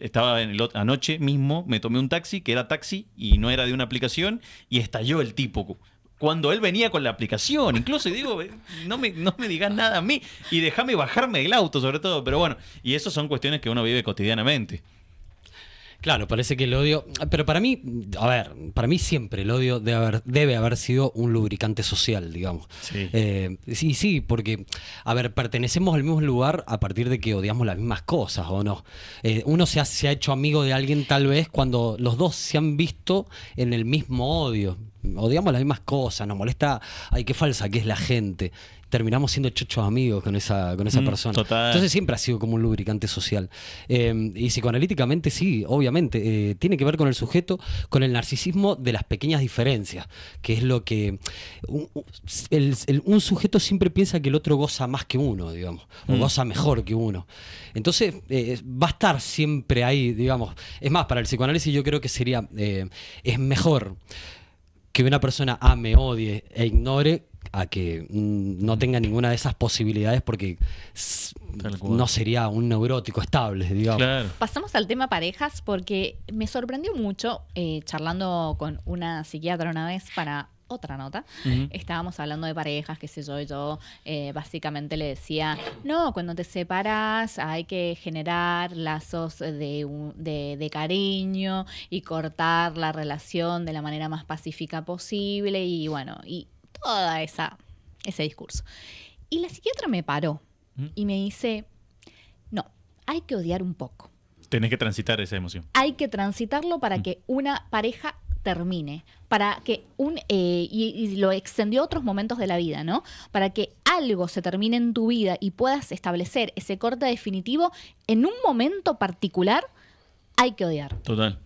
estaba anoche mismo, me tomé un taxi que era taxi y no era de una aplicación y estalló el tipo cuando él venía con la aplicación. Incluso digo, no me digas nada a mí y déjame bajarme del auto, sobre todo. Pero bueno, y eso son cuestiones que uno vive cotidianamente. Claro, parece que el odio... Pero para mí, a ver, para mí siempre el odio debe haber sido un lubricante social, digamos. Sí. Sí, porque, a ver, pertenecemos al mismo lugar a partir de que odiamos las mismas cosas, ¿o no? Uno se ha hecho amigo de alguien tal vez cuando los dos se han visto en el mismo odio. Odiamos las mismas cosas, nos molesta, ay, qué falsa que es la gente. Terminamos siendo chochos amigos con esa persona. Total. Entonces siempre ha sido como un lubricante social. Y psicoanalíticamente sí, obviamente. Tiene que ver con el sujeto, con el narcisismo de las pequeñas diferencias, que es lo que... Un sujeto siempre piensa que el otro goza más que uno, digamos, o goza mejor que uno. Entonces va a estar siempre ahí, digamos. Es más, para el psicoanálisis yo creo que sería... es mejor que una persona ame, odie e ignore a que no tenga ninguna de esas posibilidades, porque no sería un neurótico estable, digamos. Claro. Pasamos al tema parejas, porque me sorprendió mucho, charlando con una psiquiatra una vez para otra nota. Estábamos hablando de parejas, qué sé yo, y yo básicamente le decía, no, cuando te separas hay que generar lazos de cariño y cortar la relación de la manera más pacífica posible, y bueno, y toda ese discurso. Y la psiquiatra me paró y me dice, no, hay que odiar un poco. Tenés que transitar esa emoción. Hay que transitarlo para que una pareja termine, para que y lo extendió a otros momentos de la vida, ¿no? Para que algo se termine en tu vida y puedas establecer ese corte definitivo en un momento particular, hay que odiar. Total.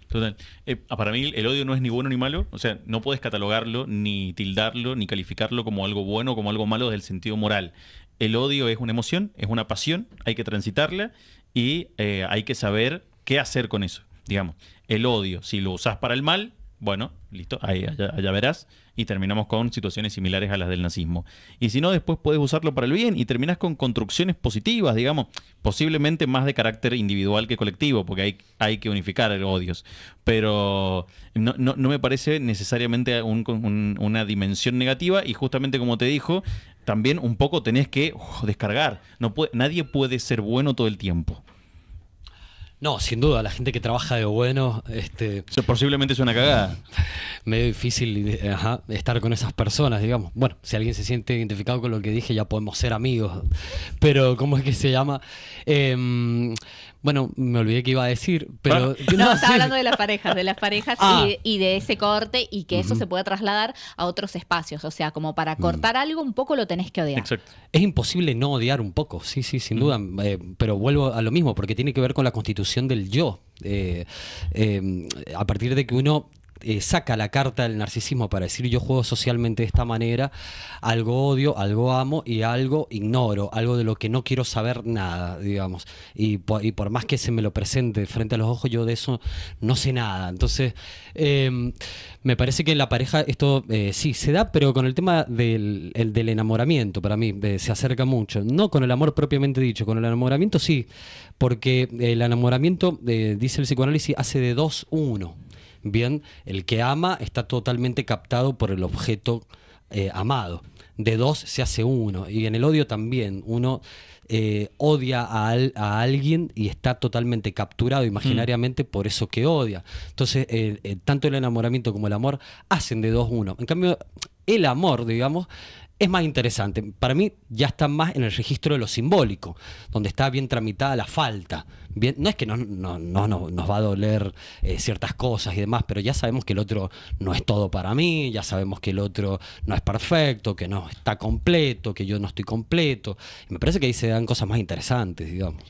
Para mí el odio no es ni bueno ni malo. O sea, no puedes catalogarlo, ni tildarlo, ni calificarlo como algo bueno o como algo malo desde el sentido moral. El odio es una emoción, es una pasión, hay que transitarla y hay que saber qué hacer con eso. Digamos, el odio, si lo usás para el mal, bueno, listo, allá verás, y terminamos con situaciones similares a las del nazismo. Y si no, después puedes usarlo para el bien y terminás con construcciones positivas, digamos, posiblemente más de carácter individual que colectivo, porque hay que unificar odios. Pero no me parece necesariamente una dimensión negativa, y justamente como te dijo, también un poco tenés que descargar. Nadie puede ser bueno todo el tiempo. No, sin duda, la gente que trabaja de bueno... posiblemente es una cagada. Medio difícil estar con esas personas, digamos. Bueno, si alguien se siente identificado con lo que dije, ya podemos ser amigos. Pero, ¿cómo es que se llama? Bueno, me olvidé que iba a decir, pero... No, estaba hablando de las parejas y de ese corte, y que eso se puede trasladar a otros espacios. O sea, como para cortar algo, un poco lo tenés que odiar. Exacto. Es imposible no odiar un poco, sí, sin duda. Pero vuelvo a lo mismo, porque tiene que ver con la constitución del yo. A partir de que uno... saca la carta del narcisismo para decir yo juego socialmente de esta manera, algo odio, algo amo y algo ignoro, algo de lo que no quiero saber nada, digamos, y por más que se me lo presente frente a los ojos, yo de eso no sé nada. Entonces me parece que en la pareja esto sí se da, pero con el tema del enamoramiento, para mí se acerca mucho, no con el amor propiamente dicho, con el enamoramiento sí, porque el enamoramiento, dice el psicoanálisis, hace de dos uno. Bien, el que ama está totalmente captado por el objeto amado. De dos se hace uno. Y en el odio también. Uno odia a alguien y está totalmente capturado imaginariamente por eso que odia. Entonces, tanto el enamoramiento como el amor hacen de dos uno. En cambio, el amor, digamos, es más interesante. Para mí ya está más en el registro de lo simbólico, donde está bien tramitada la falta. Bien, no es que no nos va a doler ciertas cosas y demás, pero ya sabemos que el otro no es todo para mí, ya sabemos que el otro no es perfecto, que no está completo, que yo no estoy completo. Y me parece que ahí se dan cosas más interesantes, digamos.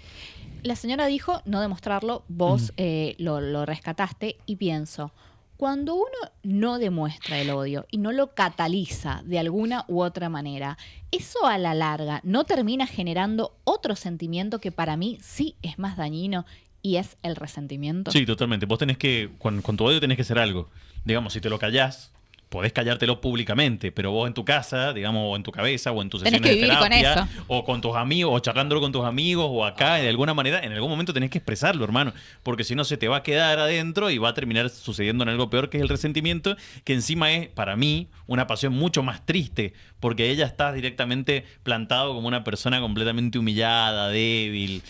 La señora dijo no demostrarlo, vos lo rescataste, y pienso... Cuando uno no demuestra el odio y no lo cataliza de alguna u otra manera, eso a la larga no termina generando otro sentimiento que para mí sí es más dañino, y es el resentimiento. Sí, totalmente. Vos tenés que, con tu odio tenés que hacer algo. Digamos, si te lo callás, podés callártelo públicamente, pero vos en tu casa, digamos, o en tu cabeza, o en tus Tenés sesiones que de vivir con terapia, eso. o con tus amigos, o charlándolo con tus amigos, o acá, de alguna manera, en algún momento tenés que expresarlo, hermano, porque si no se te va a quedar adentro y va a terminar sucediendo en algo peor, que es el resentimiento, que encima es, para mí, una pasión mucho más triste, porque ella está directamente plantado como una persona completamente humillada, débil,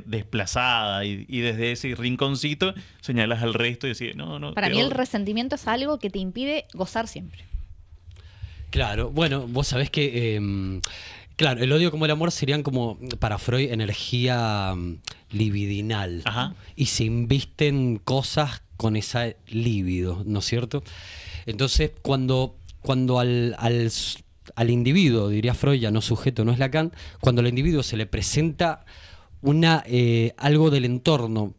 desplazada, y desde ese rinconcito señalas al resto y decís, no. Para te mí el odio. resentimiento es algo que te impide gozar siempre. Claro, bueno, vos sabés que, claro, el odio como el amor serían como, para Freud, energía libidinal. Ajá. Y se invisten cosas con esa libido, ¿no es cierto? Entonces, cuando al individuo, diría Freud, ya no sujeto, no es Lacan, cuando al individuo se le presenta algo del entorno,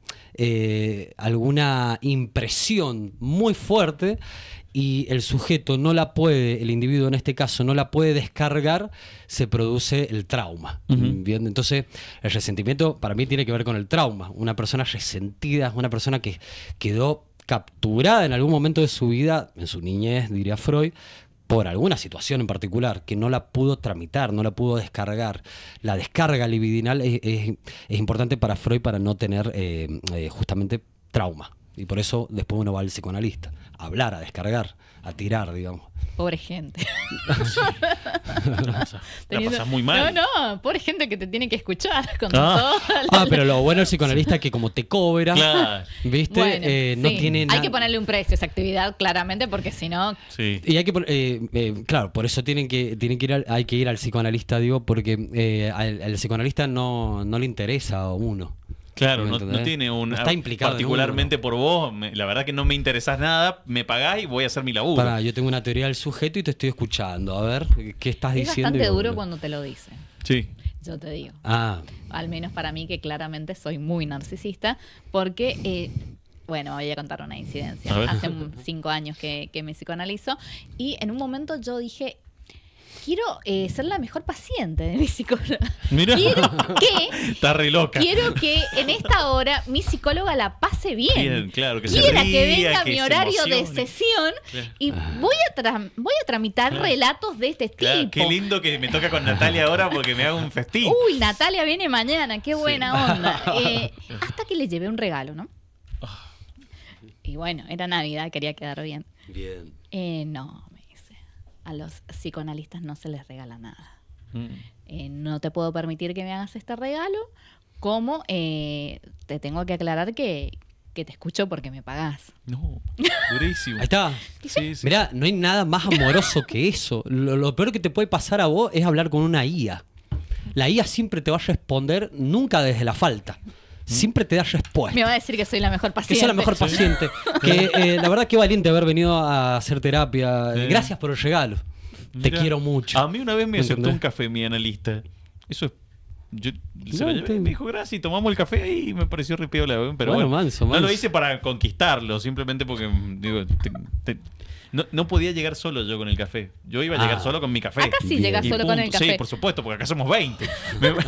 alguna impresión muy fuerte, y el sujeto no la puede, el individuo en este caso no la puede descargar, se produce el trauma. ¿Bien? Entonces, el resentimiento para mí tiene que ver con el trauma. Una persona resentida es una persona que quedó capturada en algún momento de su vida, en su niñez, diría Freud, por alguna situación en particular, que no la pudo tramitar, no la pudo descargar. La descarga libidinal es importante para Freud para no tener justamente trauma. Y por eso después uno va al psicoanalista, a hablar, a descargar, a tirar, digamos. Pobre gente. La pasás muy mal. No, pobre gente que te tiene que escuchar con todo. Pero lo bueno del psicoanalista es que como te cobra, Claro. ¿viste? Bueno, No sí. tiene nada. Hay que ponerle un precio a esa actividad, claramente, porque si no... Sí. Y hay que claro, por eso hay que ir al psicoanalista, digo, porque al psicoanalista no le interesa a uno. Claro, ¿Me no entendés? tiene un... No está implicado en particularmente por vos, la verdad que no me interesás nada, me pagás y voy a hacer mi laburo. Pará, yo tengo una teoría del sujeto y te estoy escuchando. A ver, ¿qué estás Es diciendo? bastante Y duro bueno. cuando te lo dicen. Sí. Yo te digo. Ah, Al menos para mí, que claramente soy muy narcisista, porque... bueno, voy a contar una incidencia. A ver. Hace 5 años que me psicoanalizo, y en un momento yo dije, quiero ser la mejor paciente de mi psicóloga. Mira. Está re loca. Quiero que en esta hora mi psicóloga la pase bien. Bien, claro, que se Quiera ría, que venga que mi se horario de emocione. sesión Claro. y voy a tramitar relatos de este Claro, tipo. qué lindo que me toca con Natalia ahora porque me hago un festín. Uy, Natalia viene mañana, qué buena onda. Hasta que le llevé un regalo, ¿no? Y bueno, era Navidad, quería quedar bien. bien. No, me dice, a los psicoanalistas no se les regala nada. No te puedo permitir que me hagas este regalo, como te tengo que aclarar que te escucho porque me pagás. No, durísimo. Ahí está. Sí, sí. Mirá, no hay nada más amoroso que eso. Lo peor que te puede pasar a vos es hablar con una IA. La IA siempre te va a responder, nunca desde la falta. Siempre te da respuesta. Me va a decir que soy la mejor Que paciente. soy la mejor paciente. Que la verdad que valiente haber venido a hacer terapia. Sí. Gracias por el regalo. Te Mirá, quiero mucho. A mí una vez me aceptó ¿Entendés? un café mi analista. Eso es... Yo se lo No, llevé y me dijo gracias y tomamos el café ahí y me pareció re piola, pero Bueno, bueno, manso, no lo manso. hice para conquistarlo, simplemente porque digo, no podía llegar solo yo con el café. Yo iba a llegar solo con mi café. Acá sí llegas Y solo con el punto. café. Sí, por supuesto, porque acá somos 20.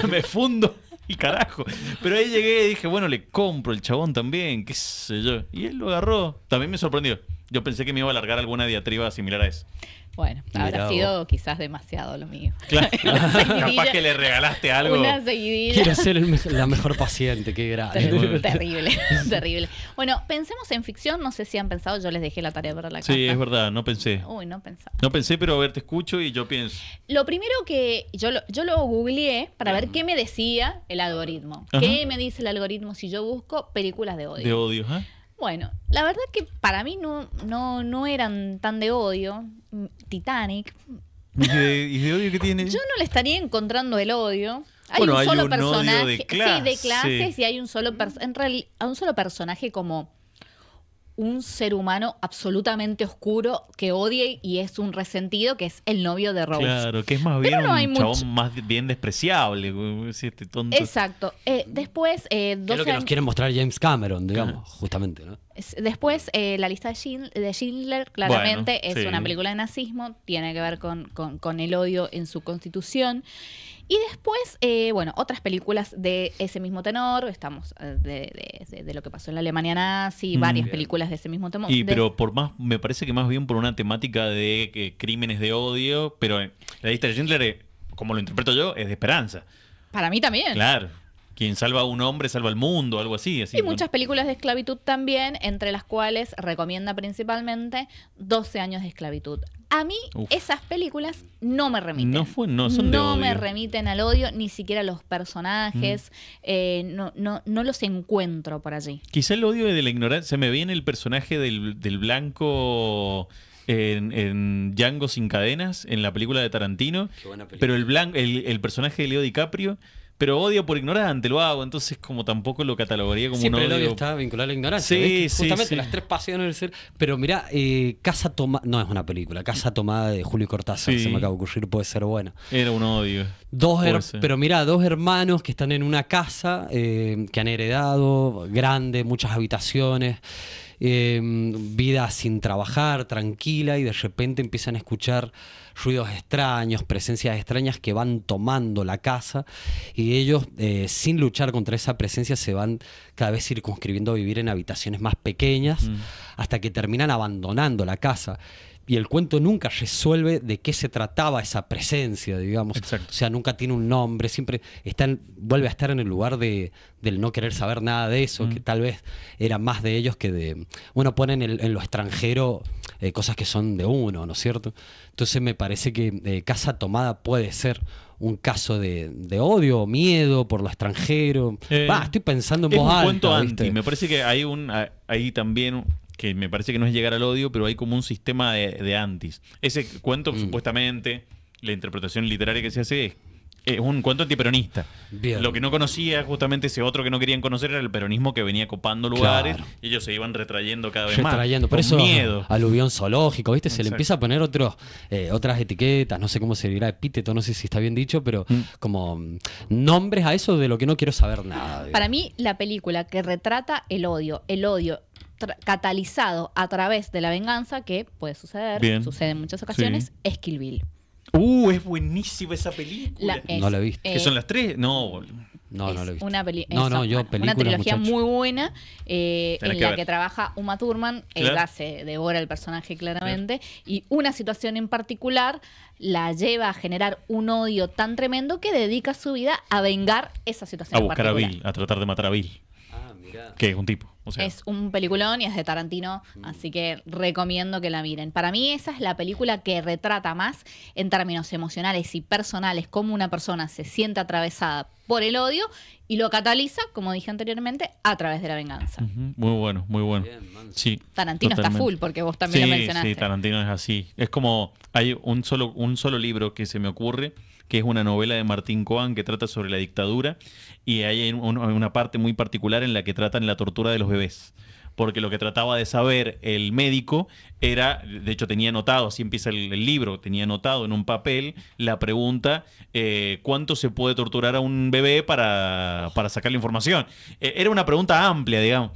Me fundo y carajo. Pero ahí llegué y dije, bueno, le compro el chabón también, qué sé yo. Y él lo agarró. También me sorprendió. Yo pensé que me iba a alargar alguna diatriba similar a eso. Bueno, Mirá habrá vos. sido quizás demasiado lo mío. Claro. seguidilla. Capaz que le regalaste algo. Una seguidilla. Quiero ser la mejor paciente, qué grande. Terrible, terrible. Bueno, pensemos en ficción. No sé si han pensado, yo les dejé la tarea para la casa. Sí, es verdad, no pensé. Uy, no pensaba. No pensé, pero a ver, te escucho y yo pienso. Lo primero que yo lo googleé para ver qué me decía el algoritmo. Ajá. ¿Qué me dice el algoritmo si yo busco películas de odio? De odio, ¿eh? Bueno, la verdad que para mí no eran tan de odio. Titanic. ¿Y de odio qué tiene? Yo no le estaría encontrando el odio. Hay Bueno, un hay solo un odio personaje. de Sí, de clase. clases, y hay un solo a un solo personaje como un ser humano absolutamente oscuro que odia y es un resentido, que es el novio de Rose. Claro, que es más Pero bien no hay un chabón mucho. más bien despreciable. Güey, este tonto. Exacto. Después, Es 12 lo que nos años. quiere mostrar James Cameron, digamos, justamente, ¿no? Después, la lista de Schindler claramente Bueno, es sí. una película de nazismo, tiene que ver con el odio en su constitución. Y después, bueno, otras películas de ese mismo tenor, estamos de lo que pasó en la Alemania nazi, varias Bien. películas de ese mismo tenor. Pero me parece que más bien por una temática de crímenes de odio, pero la lista de Schindler, como lo interpreto yo, es de esperanza. Para mí también. Claro. Quien salva a un hombre salva al mundo, algo así. Y muchas películas de esclavitud también, entre las cuales recomienda principalmente 12 años de esclavitud. A mí esas películas no me remiten. No son de odio. No me remiten al odio, ni siquiera los personajes. No los encuentro por allí. Quizá el odio de la ignorancia. Se me viene el personaje del blanco en Django sin cadenas, en la película de Tarantino. Qué buena película. Pero el personaje de Leo DiCaprio, pero odio por ignorante lo hago, entonces como tampoco lo catalogaría como Siempre un el odio. odio está vinculado a la ignorancia. Sí, ¿viste? sí, Justamente sí. las 3 pasiones del ser. Pero mirá, Casa Tomada, no es una película, Casa Tomada de Julio Cortázar, Sí. se me acaba de ocurrir, puede ser buena. Era un odio. Puede ser. Pero mirá, 2 hermanos que están en una casa que han heredado, grande, muchas habitaciones, vida sin trabajar, tranquila, y de repente empiezan a escuchar ruidos extraños, presencias extrañas que van tomando la casa, y ellos, sin luchar contra esa presencia, se van cada vez circunscribiendo a vivir en habitaciones más pequeñas, hasta que terminan abandonando la casa. Y el cuento nunca resuelve de qué se trataba esa presencia, digamos. Exacto. O sea, nunca tiene un nombre, siempre vuelve a estar en el lugar del no querer saber nada de eso, que tal vez era más de ellos que de... Uno pone en lo extranjero cosas que son de uno, ¿no es cierto? Entonces me parece que Casa Tomada puede ser un caso de odio o miedo por lo extranjero. Estoy pensando en Es voz un alta, cuento ¿viste? anti. Me parece que hay también, que me parece que no es llegar al odio, pero hay como un sistema de antis. Ese cuento, supuestamente, la interpretación literaria que se hace es un cuento antiperonista. Bien. Lo que no conocía, justamente ese otro que no querían conocer, era el peronismo que venía copando lugares, Claro. y ellos se iban retrayendo cada vez más. Retrayendo. Por con eso, miedo. aluvión zoológico, ¿viste? Se le Exacto. empieza a poner otras etiquetas, no sé cómo se dirá, epíteto, no sé si está bien dicho, pero como nombres a eso de lo que no quiero saber nada. Para mí, la película que retrata el odio catalizado a través de la venganza, que puede suceder, Bien. sucede en muchas ocasiones, Sí. es Kill Bill. Es buenísima esa película. No la he visto. ¿Que son las 3? No. No lo he visto. Una yo películas, una trilogía muchacho. muy buena en Tenés que la ver. que trabaja Uma Thurman, Claro. se devora el personaje claramente, y una situación en particular la lleva a generar un odio tan tremendo que dedica su vida a vengar esa situación A en buscar a particular. Bill, a tratar de matar a Bill. Que es un tipo. O sea, Es un peliculón y es de Tarantino, así que recomiendo que la miren. Para mí esa es la película que retrata más en términos emocionales y personales cómo una persona se siente atravesada por el odio y lo cataliza, como dije anteriormente, a través de la venganza. muy bueno, muy bueno. Sí, Tarantino está totalmente. full, porque vos también lo mencionaste. Sí, Tarantino es así. Es como, hay un solo libro que se me ocurre, que es una novela de Martín Coan que trata sobre la dictadura, y hay una parte muy particular en la que tratan la tortura de los bebés. Porque lo que trataba de saber el médico era, de hecho tenía anotado, así empieza el libro, tenía anotado en un papel la pregunta, ¿cuánto se puede torturar a un bebé para sacar la información? Era una pregunta amplia, digamos,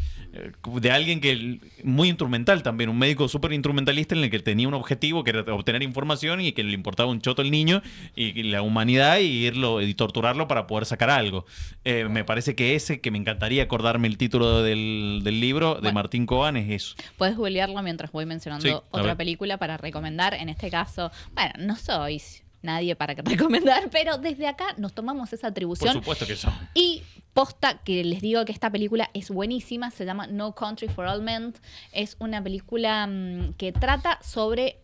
de alguien que muy instrumental también, un médico súper instrumentalista en el que tenía un objetivo que era obtener información y que le importaba un choto el niño y la humanidad y torturarlo para poder sacar algo. Me parece que ese, que me encantaría acordarme el título del libro de Martín Coan, es eso. Puedes googlearlo mientras voy mencionando Sí, a otra ver. película para recomendar. En este caso, bueno, no soy nadie para recomendar, pero desde acá nos tomamos esa Por atribución. supuesto que son. Y posta que les digo que esta película es buenísima, se llama No Country for Old Men. Es una película que trata sobre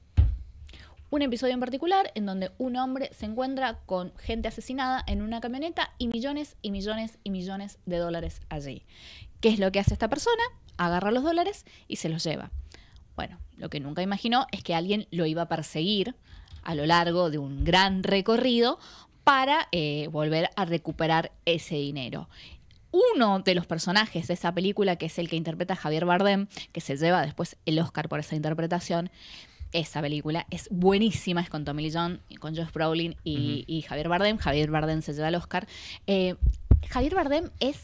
un episodio en particular en donde un hombre se encuentra con gente asesinada en una camioneta y millones y millones y millones de dólares allí. ¿Qué es lo que hace esta persona? Agarra los dólares y se los lleva. Bueno, lo que nunca imaginó es que alguien lo iba a perseguir a lo largo de un gran recorrido para volver a recuperar ese dinero. Uno de los personajes de esa película, que es el que interpreta a Javier Bardem, que se lleva después el Oscar por esa interpretación, esa película es buenísima, es con Tommy Lee Jones, con Josh Brolin y Javier Bardem. Javier Bardem se lleva el Oscar. Javier Bardem es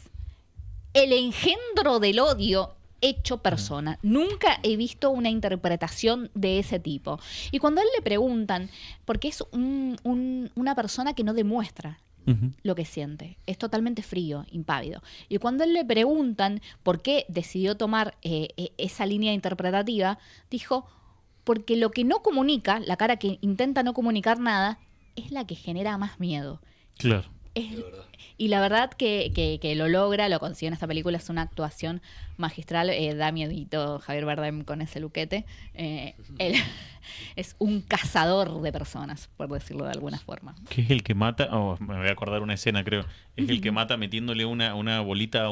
el engendro del odio hecho persona. Nunca he visto una interpretación de ese tipo. Y cuando a él le preguntan, porque es una persona que no demuestra lo que siente, es totalmente frío, impávido. Y cuando a él le preguntan por qué decidió tomar esa línea interpretativa, dijo, porque lo que no comunica, la cara que intenta no comunicar nada, es la que genera más miedo. Claro. Y la verdad que lo logra, lo consigue en esta película, es una actuación magistral, da miedito Javier Bardem con ese luquete. Él es un cazador de personas, por decirlo de alguna forma. Que es el que mata, me voy a acordar una escena, creo. Es el que mata metiéndole una bolita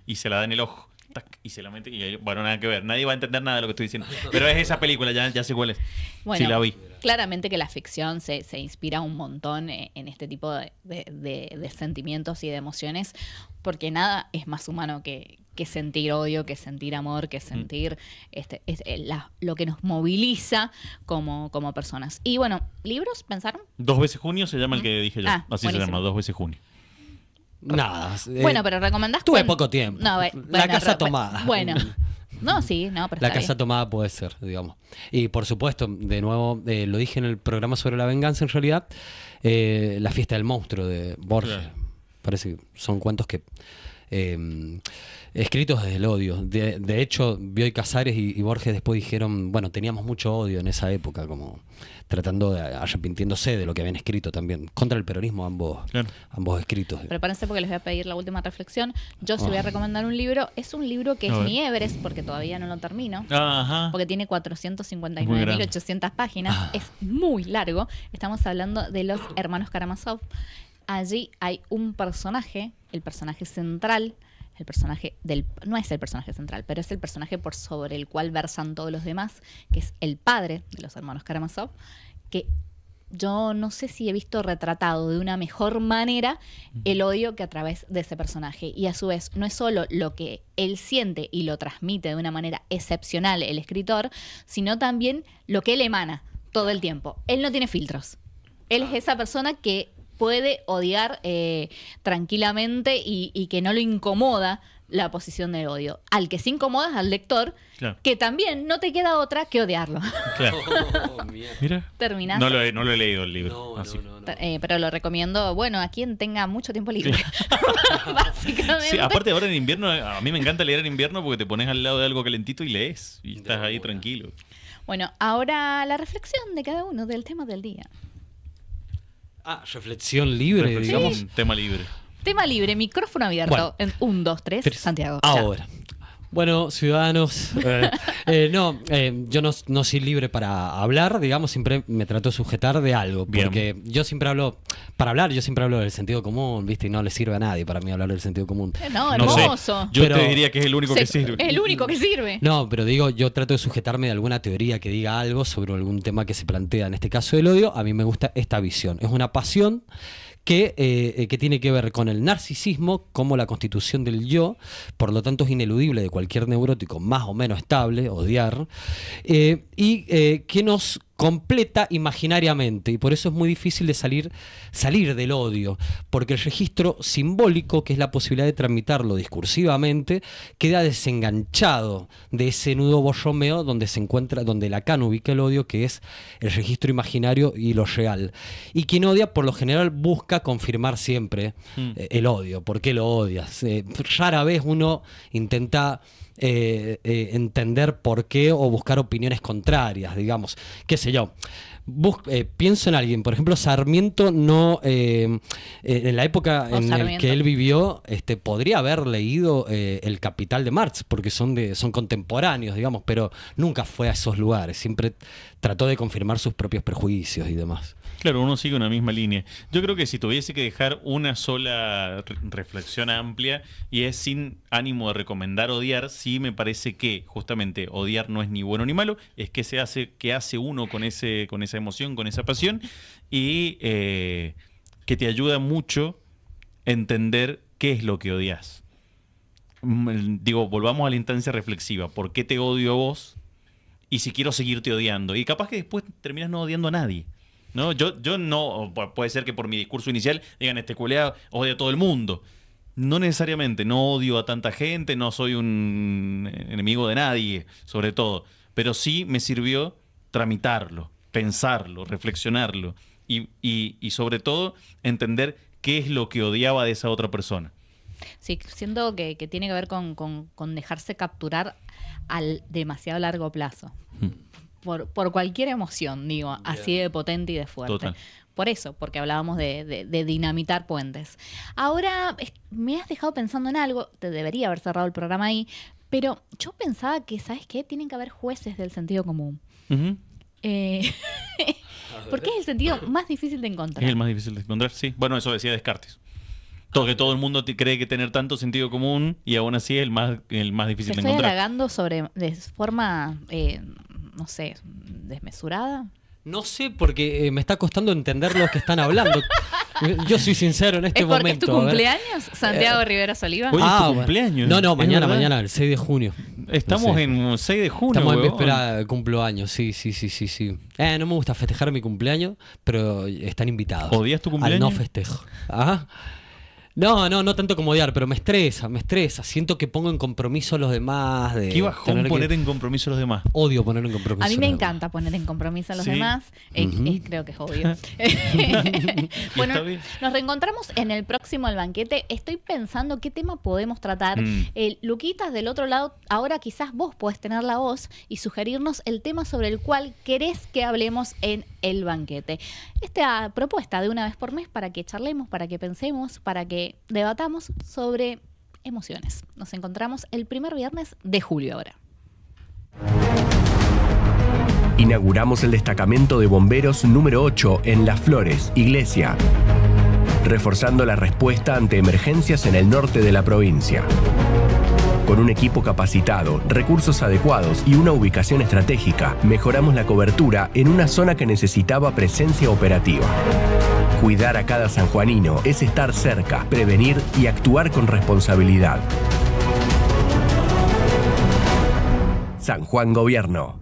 y se la da en el ojo. Tac, y se la mete y bueno, nada que ver. Nadie va a entender nada de lo que estoy diciendo. Pero es esa película, ya sé cuál es. Bueno, sí, la vi. Claramente que la ficción se inspira un montón en este tipo de sentimientos y de emociones, porque nada es más humano que sentir odio, que sentir amor, que sentir lo que nos moviliza como personas. Y bueno, ¿libros pensaron? 2 veces junio se llama el que dije yo. Ah, Así buenísimo. se llama, 2 veces junio. Nada. Bueno, pero recomendás. Tuve poco tiempo. No, La casa tomada. Bueno. No, sí, no, pero La está casa bien. tomada puede ser, digamos. Y por supuesto, de nuevo, lo dije en el programa sobre la venganza, en realidad, La fiesta del monstruo de Borges. Claro. Parece que son cuentos que escritos desde el odio. De hecho, Bioy Casares y Borges después dijeron, bueno, teníamos mucho odio en esa época, como tratando de arrepintiéndose de lo que habían escrito también. Contra el peronismo ambos escritos. Prepárense porque les voy a pedir la última reflexión. Yo sí voy a recomendar un libro. Es un libro que es mi Everest, porque todavía no lo termino. Ajá. Porque tiene 459.800 páginas. Es muy largo. Estamos hablando de los hermanos Karamazov. Allí hay un personaje, el personaje central, no es el personaje central, pero es el personaje por sobre el cual versan todos los demás, que es el padre de los hermanos Karamazov, que yo no sé si he visto retratado de una mejor manera el odio que a través de ese personaje. Y a su vez, no es solo lo que él siente y lo transmite de una manera excepcional el escritor, sino también lo que él emana todo el tiempo. Él no tiene filtros. Él es esa persona que puede odiar tranquilamente y que no lo incomoda la posición de odio. Al que se incomoda es al lector, claro, que también no te queda otra que odiarlo. Claro. Mira. Terminás. No lo he leído el libro. Así. Pero lo recomiendo, bueno, a quien tenga mucho tiempo libre. Básicamente. Sí, aparte ahora en invierno, a mí me encanta leer en invierno porque te pones al lado de algo calentito y lees. Y estás ahí tranquilo. Bueno, ahora la reflexión de cada uno del tema del día. Reflexión libre, digamos. Sí. Tema libre. Tema libre, micrófono abierto. Bueno. En 1, 2, 3, Santiago. Ahora. Bueno, ciudadanos, yo no soy libre para hablar, digamos, siempre me trato de sujetar de algo, porque yo siempre hablo, para hablar, yo siempre hablo del sentido común, ¿viste? Y no le sirve a nadie para mí hablar del sentido común. No, hermoso. Sé. Yo te diría que es el único que sirve. Es el único que sirve. No, pero digo, yo trato de sujetarme de alguna teoría que diga algo sobre algún tema que se plantea, en este caso el odio. A mí me gusta esta visión, es una pasión que tiene que ver con el narcisismo como la constitución del yo, por lo tanto es ineludible de cualquier neurótico más o menos estable, odiar, y que nos completa imaginariamente, y por eso es muy difícil de salir del odio, porque el registro simbólico, que es la posibilidad de tramitarlo discursivamente, queda desenganchado de ese nudo borromeo donde Lacan ubica el odio, que es el registro imaginario y lo real. Y quien odia, por lo general, busca confirmar siempre el odio. ¿Por qué lo odias? Rara vez uno intenta entender por qué o buscar opiniones contrarias, digamos, qué sé yo. Pienso en alguien, por ejemplo, Sarmiento en la época en la que él vivió, podría haber leído El Capital de Marx, porque son contemporáneos, digamos, pero nunca fue a esos lugares, siempre trató de confirmar sus propios prejuicios y demás. Claro, uno sigue una misma línea. Yo creo que si tuviese que dejar una sola reflexión amplia, y es sin ánimo de recomendar odiar, sí me parece que justamente odiar no es ni bueno ni malo, es que qué hace uno con esa emoción, con esa pasión, y que te ayuda mucho a entender qué es lo que odias. Digo, volvamos a la instancia reflexiva. ¿Por qué te odio a vos? Y si quiero seguirte odiando. Y capaz que después terminas no odiando a nadie. ¿No? Yo no, puede ser que por mi discurso inicial digan, este culeado odia a todo el mundo. No necesariamente, no odio a tanta gente, no soy un enemigo de nadie, sobre todo. Pero sí me sirvió tramitarlo, pensarlo, reflexionarlo y sobre todo entender qué es lo que odiaba de esa otra persona. Sí, siento que tiene que ver con dejarse capturar al demasiado largo plazo. Por cualquier emoción, digo, así de potente y de fuerte. Total. Por eso, porque hablábamos de dinamitar puentes. Ahora, me has dejado pensando en algo, te debería haber cerrado el programa ahí, pero yo pensaba que, ¿sabes qué? Tienen que haber jueces del sentido común. Uh-huh. Porque es el sentido más difícil de encontrar. Es el más difícil de encontrar, sí. Bueno, eso decía Descartes. Que todo el mundo cree que tener tanto sentido común y aún así es el más difícil de Estoy encontrar. halagando de forma, no sé, desmesurada. No sé, porque me está costando entender lo que están hablando. Yo soy sincero en este momento. ¿Es tu cumpleaños, Santiago Rivera Oliva? Hoy es tu cumpleaños. No, mañana, el 6 de junio. Estamos en 6 de junio, Estamos en huevón. víspera, cumplo años, sí. No me gusta festejar mi cumpleaños, pero están invitados. ¿Odias tu cumpleaños? Al no festejo. ¿Ah? No tanto como odiar, pero me estresa. Siento que pongo en compromiso a los demás. ¿Qué bajón poner en compromiso a los demás? Odio poner en compromiso A mí me a los encanta poner en compromiso a los ¿Sí? demás. Creo que es obvio. Bueno, nos reencontramos en el próximo El Banquete. Estoy pensando qué tema podemos tratar. Luquitas, del otro lado, ahora quizás vos podés tener la voz y sugerirnos el tema sobre el cual querés que hablemos en El Banquete. Esta propuesta de una vez por mes para que charlemos, para que pensemos, para que debatamos sobre emociones. Nos encontramos el primer viernes de julio ahora. Inauguramos el destacamento de bomberos número 8 en Las Flores, Iglesia, reforzando la respuesta ante emergencias en el norte de la provincia. Con un equipo capacitado, recursos adecuados y una ubicación estratégica, mejoramos la cobertura en una zona que necesitaba presencia operativa. Cuidar a cada sanjuanino es estar cerca, prevenir y actuar con responsabilidad. San Juan Gobierno.